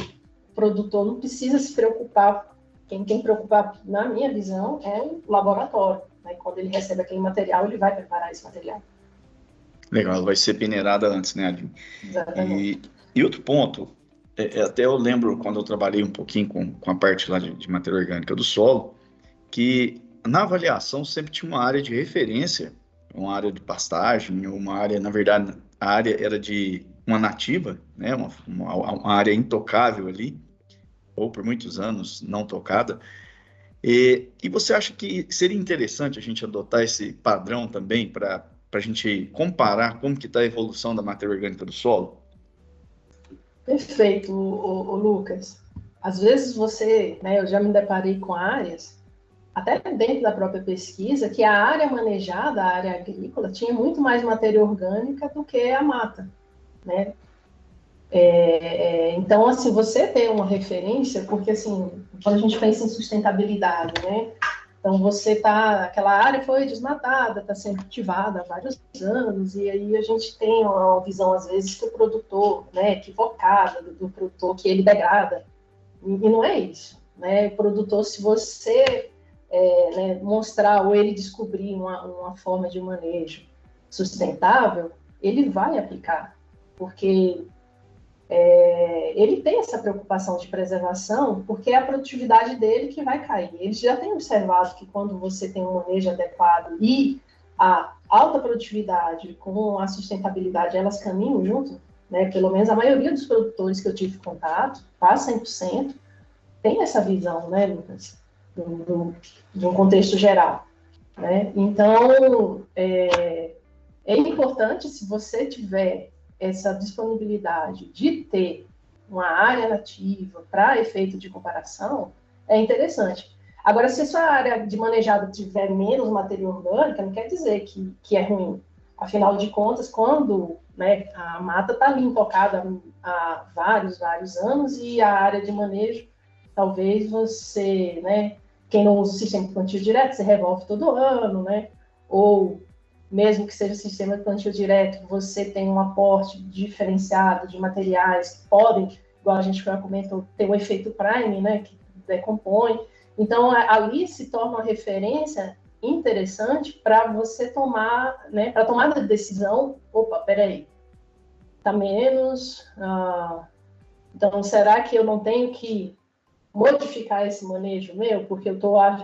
o produtor não precisa se preocupar. Quem tem que preocupar, na minha visão, é o laboratório, né? Quando ele recebe aquele material, ele vai preparar esse material. Legal, vai ser peneirada antes, né, Aline? Exatamente. E outro ponto, até eu lembro quando eu trabalhei um pouquinho com a parte lá de matéria orgânica do solo, que na avaliação sempre tinha uma área de referência, uma área de pastagem, uma área, na verdade, a área era de uma nativa, né, uma área intocável ali, ou por muitos anos não tocada. E você acha que seria interessante a gente adotar esse padrão também para a gente comparar como que está a evolução da matéria orgânica do solo? Perfeito, o Lucas. Às vezes você, né, eu já me deparei com áreas, até dentro da própria pesquisa, que a área manejada, a área agrícola, tinha muito mais matéria orgânica do que a mata, né? Então, assim, você tem uma referência, porque, assim, quando a gente pensa em sustentabilidade, né? Então, aquela área foi desmatada, está sendo cultivada há vários anos, e aí a gente tem uma visão, às vezes, que o produtor, né, equivocada, do produtor que ele degrada, e não é isso, né? O produtor, se você né, mostrar ou ele descobrir uma forma de manejo sustentável, ele vai aplicar, porque ele tem essa preocupação de preservação, porque é a produtividade dele que vai cair. Eles já têm observado que quando você tem um manejo adequado e a alta produtividade com a sustentabilidade, elas caminham junto, né? Pelo menos a maioria dos produtores que eu tive contato, quase 100%, tem essa visão, né, Lucas? De um contexto geral, né? Então, é importante, se você tiver essa disponibilidade de ter uma área nativa para efeito de comparação, é interessante. Agora, se a sua área de manejado tiver menos matéria orgânica, não quer dizer que é ruim. Afinal de contas, quando, né, a mata está ali intocada há vários anos e a área de manejo, talvez você, né, quem não usa o sistema de plantio direto, você revolve todo ano, né? Ou, mesmo que seja sistema de plantio direto, você tem um aporte diferenciado de materiais que podem, igual a gente já comentou, ter o efeito prime, né? Que decompõe. Então, ali se torna uma referência interessante para você tomar, né? Para tomar a decisão, opa, peraí, tá menos... então, será que eu não tenho que modificar esse manejo meu, porque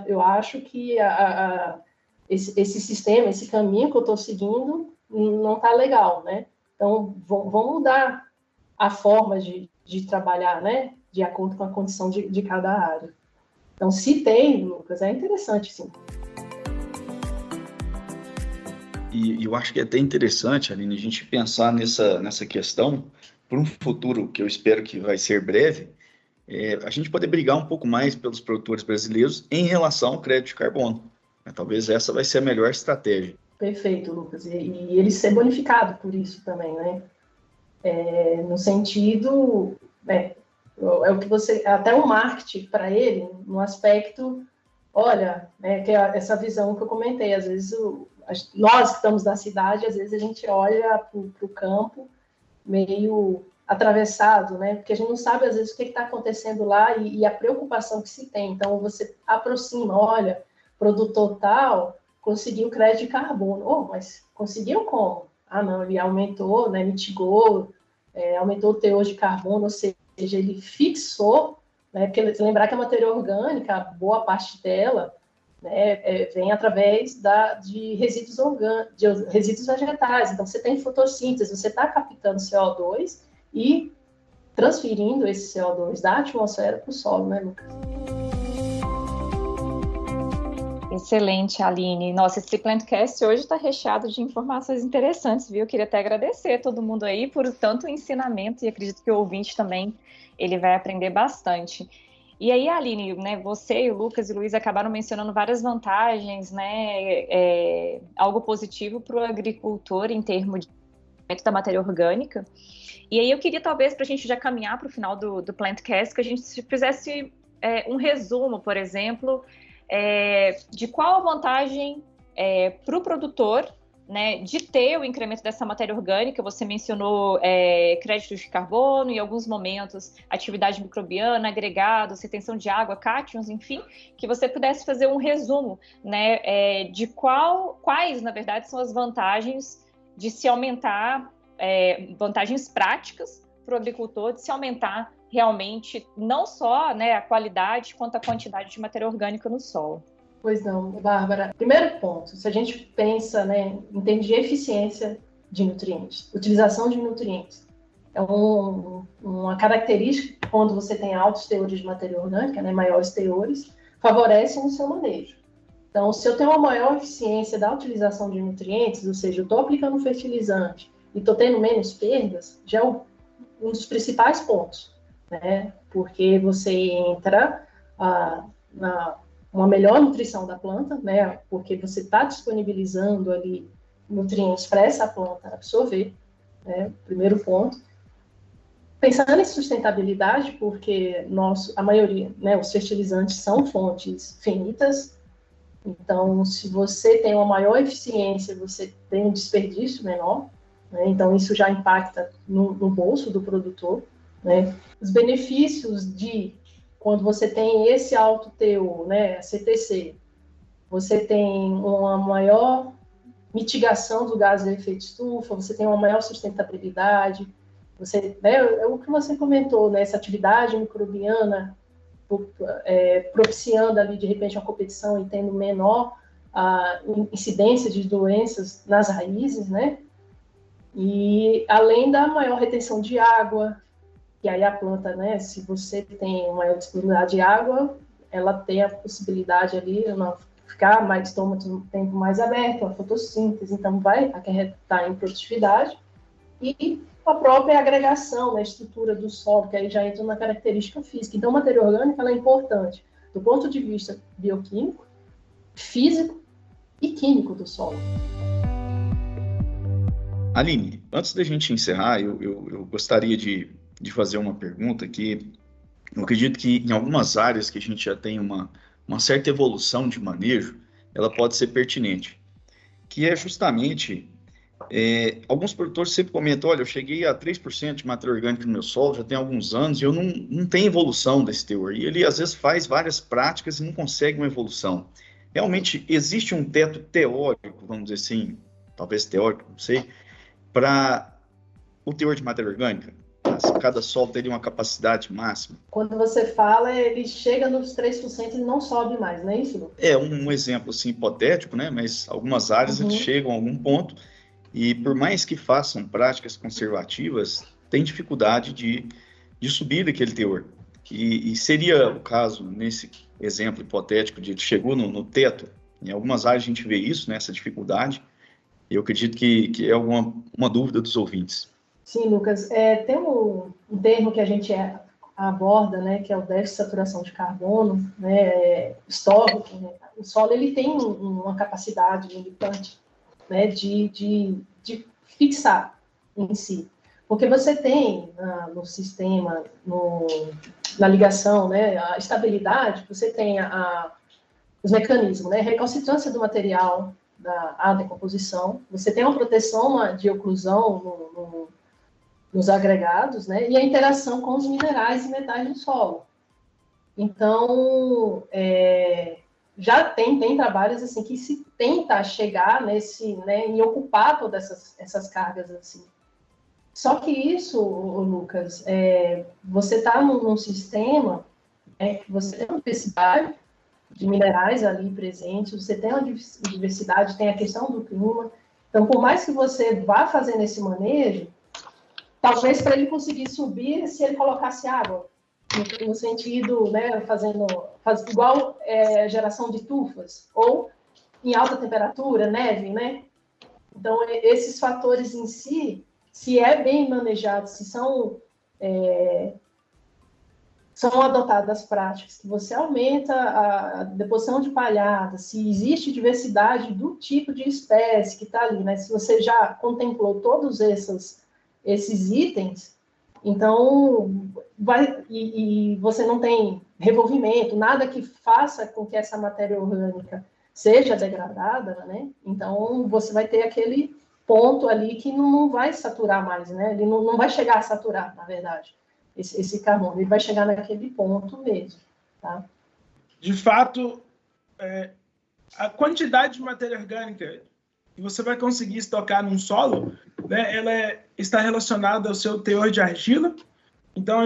eu acho que esse sistema, esse caminho que eu estou seguindo não está legal, né? Então, vão mudar a forma de trabalhar, né? De acordo com a condição de cada área. Então, se tem, Lucas, é interessante, sim. E eu acho que é até interessante, Aline, a gente pensar nessa questão, por um futuro que eu espero que vai ser breve, a gente poder brigar um pouco mais pelos produtores brasileiros em relação ao crédito de carbono. Talvez essa vai ser a melhor estratégia. Perfeito, Lucas. E ele ser bonificado por isso também, né? No sentido, é o que você, até o marketing para ele, no aspecto, olha, que é essa visão que eu comentei, às vezes nós que estamos na cidade, às vezes a gente olha para o campo meio atravessado, né? Porque a gente não sabe, às vezes, o que está acontecendo lá e a preocupação que se tem. Então, você aproxima, olha, produtor tal conseguiu crédito de carbono. Mas conseguiu como? Ah, não, ele aumentou, né, mitigou, aumentou o teor de carbono, ou seja, ele fixou, né, porque lembrar que a matéria orgânica, boa parte dela, né, vem através de resíduos de resíduos vegetais. Então, você tem fotossíntese, você está captando CO2 e transferindo esse CO2 da atmosfera para o solo, né, Lucas? Excelente, Aline. Nossa, esse Plantcast hoje está recheado de informações interessantes, viu? Eu queria até agradecer a todo mundo aí por tanto ensinamento e acredito que o ouvinte também, ele vai aprender bastante. E aí, Aline, né, você, o Lucas e o Luiz acabaram mencionando várias vantagens, né, algo positivo para o agricultor em termos de da matéria orgânica. E aí eu queria, talvez, para a gente já caminhar para o final do Plantcast, que a gente fizesse um resumo, por exemplo, de qual a vantagem para o produtor, né, de ter o incremento dessa matéria orgânica. Você mencionou créditos de carbono, em alguns momentos atividade microbiana, agregados, retenção de água, cátions, enfim, que você pudesse fazer um resumo, né, de quais, na verdade, são as vantagens de se aumentar, vantagens práticas para o agricultor, de se aumentar realmente não só, né, a qualidade, quanto a quantidade de matéria orgânica no solo. Pois não, Bárbara. Primeiro ponto, se a gente pensa, né, em termos de eficiência de nutrientes, utilização de nutrientes, é uma característica quando você tem altos teores de matéria orgânica, né, maiores teores, favorece no seu manejo. Então, se eu tenho uma maior eficiência da utilização de nutrientes, ou seja, eu estou aplicando fertilizante e estou tendo menos perdas, já é um dos principais pontos, né? Porque você entra na uma melhor nutrição da planta, né? Porque você está disponibilizando ali nutrientes para essa planta absorver, né? Primeiro ponto. Pensando em sustentabilidade, porque a maioria, né, os fertilizantes são fontes finitas. Então, se você tem uma maior eficiência, você tem um desperdício menor, né? Então isso já impacta no bolso do produtor, né? Os benefícios de quando você tem esse alto teor, né, CTC, você tem uma maior mitigação do gás de efeito estufa, você tem uma maior sustentabilidade, você, né, é o que você comentou, né, essa atividade microbiana propiciando ali, de repente, uma competição e tendo menor incidência de doenças nas raízes, né? E além da maior retenção de água, e aí a planta, né, se você tem uma maior disponibilidade de água, ela tem a possibilidade ali de não ficar mais estômago um tempo mais aberto, a fotossíntese, então vai acarretar em produtividade, e a própria agregação, né, a estrutura do solo, que aí já entra na característica física. Então, a matéria orgânica ela é importante do ponto de vista bioquímico, físico e químico do solo. Aline, antes da gente encerrar, eu gostaria de fazer uma pergunta que eu acredito que em algumas áreas que a gente já tem uma certa evolução de manejo, ela pode ser pertinente, que é justamente, alguns produtores sempre comentam, olha, eu cheguei a 3% de matéria orgânica no meu solo, já tem alguns anos, e eu não tenho evolução desse teor, e ele às vezes faz várias práticas e não consegue uma evolução. Realmente existe um teto teórico, vamos dizer assim, talvez teórico, não sei, para o teor de matéria orgânica? Cada solo teria uma capacidade máxima. Quando você fala, ele chega nos 3% e não sobe mais, não é isso, Lucas? É um exemplo assim, hipotético, né? Mas algumas áreas eles chegam a algum ponto e por mais que façam práticas conservativas, tem dificuldade de subir daquele teor. E seria o caso, nesse exemplo hipotético, de chegou no teto. Em algumas áreas a gente vê isso, né, essa dificuldade. Eu acredito que é uma dúvida dos ouvintes. Sim, Lucas. Tem um termo que a gente aborda, né, que é o déficit de saturação de carbono, né, histórico. Né? O solo ele tem uma capacidade limitante, né, de fixar em si. Porque você tem no sistema, na ligação, né, a estabilidade, você tem os mecanismos, né, recalcitrância do material, a decomposição, você tem uma proteção de oclusão nos agregados, né, e a interação com os minerais e metais do solo. Então, já tem trabalhos assim que se tenta chegar nesse, né, em ocupar todas essas cargas assim. Só que isso, Lucas, você está num sistema que você tem uma diversidade de minerais ali presentes, você tem uma diversidade, tem a questão do clima. Então, por mais que você vá fazendo esse manejo, talvez para ele conseguir subir, se ele colocasse água, no sentido, né, igual geração de tufas, ou em alta temperatura, neve, né? Então, esses fatores em si, se é bem manejado, se são adotadas práticas, que você aumenta a deposição de palhada, se existe diversidade do tipo de espécie que está ali, né? Se você já contemplou todos esses itens, então e você não tem revolvimento, nada que faça com que essa matéria orgânica seja degradada, né? Então você vai ter aquele ponto ali que não vai saturar mais, né? Ele não vai chegar a saturar, na verdade, esse carbono, ele vai chegar naquele ponto mesmo, tá? De fato, a quantidade de matéria orgânica que você vai conseguir estocar num solo, né, ela está relacionada ao seu teor de argila. Então,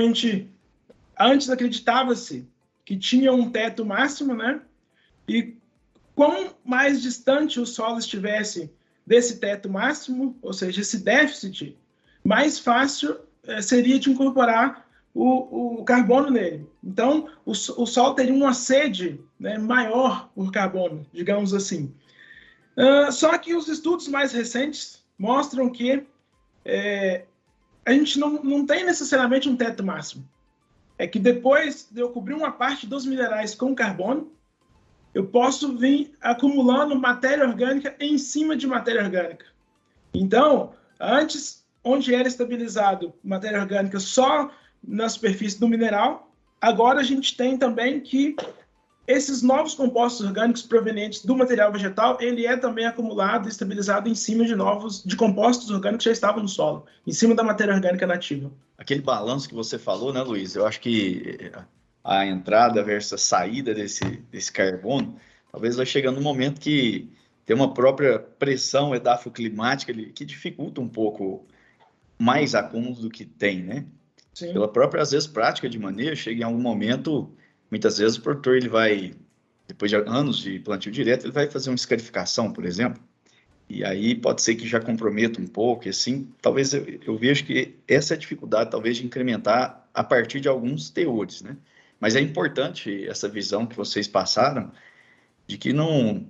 antes acreditava-se que tinha um teto máximo, né? E quanto mais distante o solo estivesse desse teto máximo, ou seja, esse déficit, mais fácil seria de incorporar o carbono nele. Então, o solo teria uma sede, né, maior por carbono, digamos assim. Só que os estudos mais recentes mostram que a gente não tem necessariamente um teto máximo. É que depois de eu cobrir uma parte dos minerais com carbono, eu posso vir acumulando matéria orgânica em cima de matéria orgânica. Então, antes, onde era estabilizado matéria orgânica só na superfície do mineral, agora a gente tem também que esses novos compostos orgânicos provenientes do material vegetal, ele é também acumulado e estabilizado em cima de compostos orgânicos que já estavam no solo, em cima da matéria orgânica nativa. Aquele balanço que você falou, né, Luiz? Eu acho que a entrada versus a saída desse carbono, talvez vai chegar num momento que tem uma própria pressão edafoclimática que dificulta um pouco mais acúmulo do que tem, né? Sim. Pela própria, às vezes, prática de manejo, chega em algum momento, muitas vezes o produtor, ele vai, depois de anos de plantio direto, ele vai fazer uma escarificação, por exemplo, e aí pode ser que já comprometa um pouco, e assim, talvez eu vejo que essa é a dificuldade, talvez, de incrementar a partir de alguns teores, né? Mas é importante essa visão que vocês passaram, de que não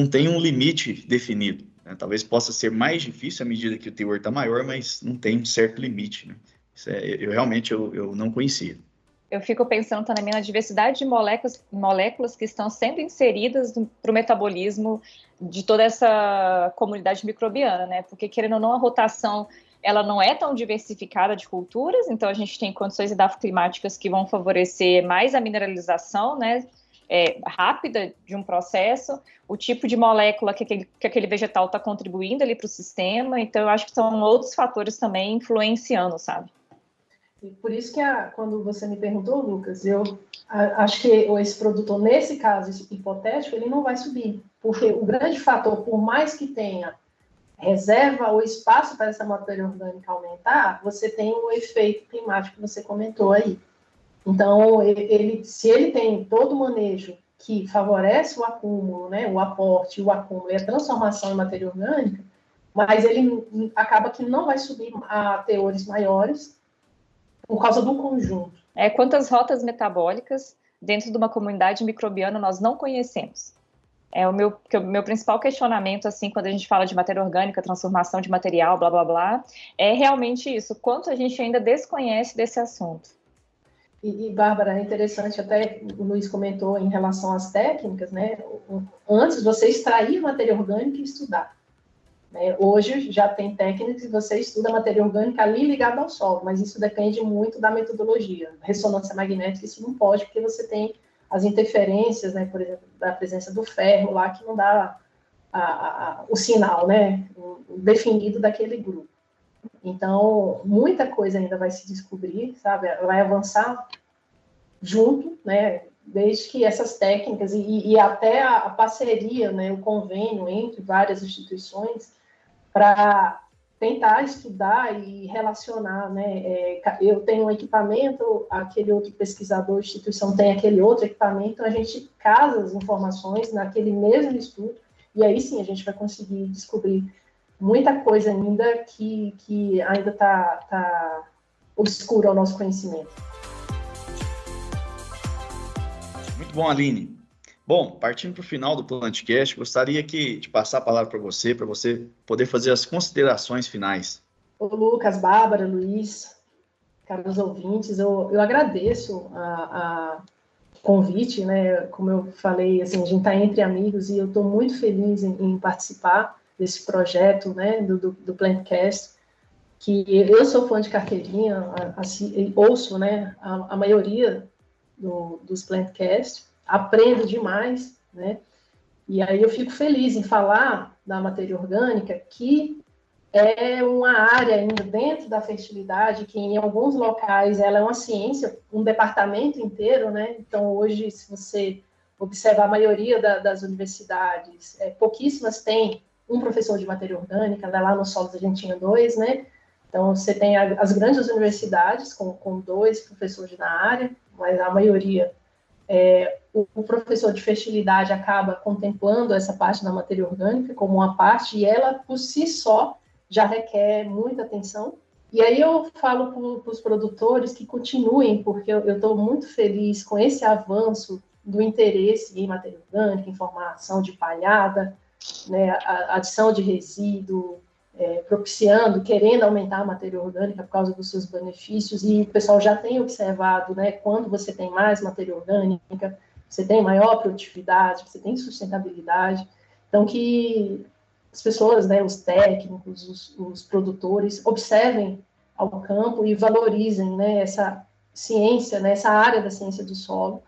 tem um limite definido, né? Talvez possa ser mais difícil à medida que o teor está maior, mas não tem um certo limite, né? Isso realmente eu não conhecia. Eu fico pensando também na diversidade de moléculas que estão sendo inseridas para o metabolismo de toda essa comunidade microbiana, né? Porque, querendo ou não, a rotação ela não é tão diversificada de culturas, então a gente tem condições edafoclimáticas que vão favorecer mais a mineralização, né, rápida de um processo, o tipo de molécula que aquele vegetal está contribuindo ali para o sistema, então eu acho que são outros fatores também influenciando, sabe? E por isso que quando você me perguntou, Lucas, eu acho que esse produtor, nesse caso hipotético, ele não vai subir, porque o grande fator, por mais que tenha reserva ou espaço para essa matéria orgânica aumentar, você tem o efeito climático que você comentou aí. Então, se ele tem todo o manejo que favorece o acúmulo, né, o aporte, o acúmulo e a transformação em matéria orgânica, mas ele acaba que não vai subir a teores maiores por causa do conjunto. Quantas rotas metabólicas dentro de uma comunidade microbiana nós não conhecemos? Porque o meu principal questionamento, assim, quando a gente fala de matéria orgânica, transformação de material, blá, blá, blá, é realmente isso, quanto a gente ainda desconhece desse assunto. Bárbara, é interessante, até o Luiz comentou em relação às técnicas, né? Antes você extrair matéria orgânica e estudar. Né? Hoje já tem técnicas e você estuda matéria orgânica ali ligada ao solo, mas isso depende muito da metodologia. Ressonância magnética, isso não pode, porque você tem as interferências, né, por exemplo, da presença do ferro lá, que não dá o sinal, né, definido daquele grupo. Então, muita coisa ainda vai se descobrir, sabe, vai avançar junto, né, desde que essas técnicas e até a parceria, né, o convênio entre várias instituições para tentar estudar e relacionar, né? Eu tenho um equipamento, aquele outro pesquisador, instituição tem aquele outro equipamento, então a gente casa as informações naquele mesmo estudo, e aí sim a gente vai conseguir descobrir muita coisa ainda que ainda está obscura ao nosso conhecimento. Muito bom, Aline. Bom, partindo para o final do Plantcast, gostaria de passar a palavra para você poder fazer as considerações finais. Ô, Lucas, Bárbara, Luiz, caros ouvintes, eu agradeço a convite, né? Como eu falei, assim, a gente está entre amigos e eu estou muito feliz em participar desse projeto, né, do Plantcast, que eu sou fã de carteirinha, assim, ouço, né, a maioria dos Plantcast, aprendo demais, né? E aí eu fico feliz em falar da matéria orgânica, que é uma área ainda dentro da fertilidade, que em alguns locais ela é uma ciência, um departamento inteiro, né? Então, hoje, se você observar a maioria das universidades, pouquíssimas têm um professor de matéria orgânica, lá no Solos a gente tinha 2, né? Então, você tem as grandes universidades com 2 professores na área, mas a maioria... o professor de fertilidade acaba contemplando essa parte da matéria orgânica como uma parte, e ela, por si só, já requer muita atenção. E aí eu falo para os produtores que continuem, porque eu estou muito feliz com esse avanço do interesse em matéria orgânica, em formação de palhada, né, a adição de resíduo, propiciando, querendo aumentar a matéria orgânica por causa dos seus benefícios, e o pessoal já tem observado, né, quando você tem mais matéria orgânica, você tem maior produtividade, você tem sustentabilidade. Então, que as pessoas, né, os técnicos, os produtores, observem ao campo e valorizem, né, essa ciência, né, essa área da ciência do solo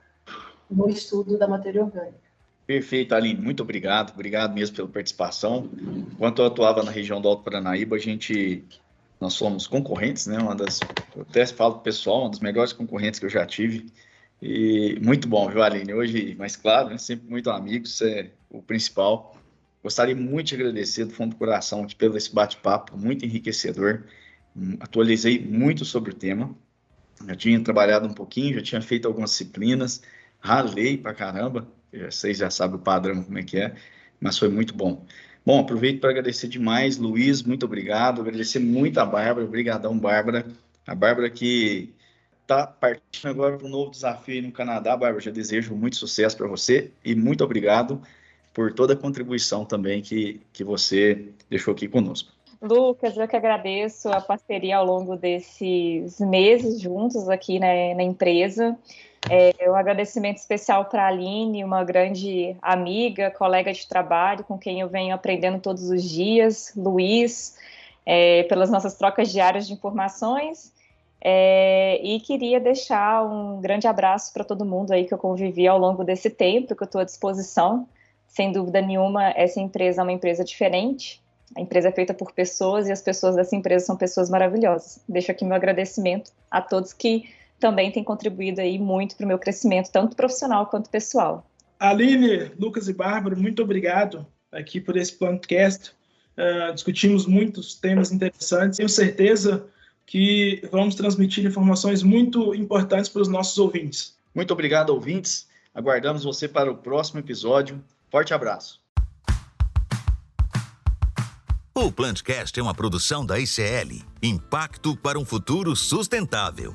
no estudo da matéria orgânica. Perfeito, Aline, muito obrigado mesmo pela participação. Enquanto eu atuava na região do Alto Paranaíba, nós somos concorrentes, né? Eu até falo para o pessoal, uma das melhores concorrentes que eu já tive. E muito bom, viu, Aline? Hoje, mas claro, né, sempre muito amigo, isso é o principal. Gostaria muito de agradecer do fundo do coração pelo esse bate-papo, muito enriquecedor. Atualizei muito sobre o tema. Já tinha trabalhado um pouquinho, já tinha feito algumas disciplinas, ralei pra caramba. Vocês já sabem o padrão como é que é, mas foi muito bom. Bom, aproveito para agradecer demais, Luiz, muito obrigado. Agradecer muito a Bárbara, obrigadão, Bárbara. A Bárbara que está partindo agora para um novo desafio aí no Canadá. Bárbara, já desejo muito sucesso para você e muito obrigado por toda a contribuição também que você deixou aqui conosco. Lucas, eu que agradeço a parceria ao longo desses meses juntos aqui, né, na empresa. Um agradecimento especial para a Aline, uma grande amiga, colega de trabalho, com quem eu venho aprendendo todos os dias, Luiz, pelas nossas trocas diárias de informações, e queria deixar um grande abraço para todo mundo aí que eu convivi ao longo desse tempo, que eu estou à disposição. Sem dúvida nenhuma, essa empresa é uma empresa diferente, a empresa é feita por pessoas, e as pessoas dessa empresa são pessoas maravilhosas. Deixo aqui meu agradecimento a todos que também têm contribuído aí muito para o meu crescimento, tanto profissional quanto pessoal. Aline, Lucas e Bárbara, muito obrigado aqui por esse podcast. Discutimos muitos temas interessantes. Tenho certeza que vamos transmitir informações muito importantes para os nossos ouvintes. Muito obrigado, ouvintes. Aguardamos você para o próximo episódio. Forte abraço. O Plantcast é uma produção da ICL, Impacto para um Futuro Sustentável.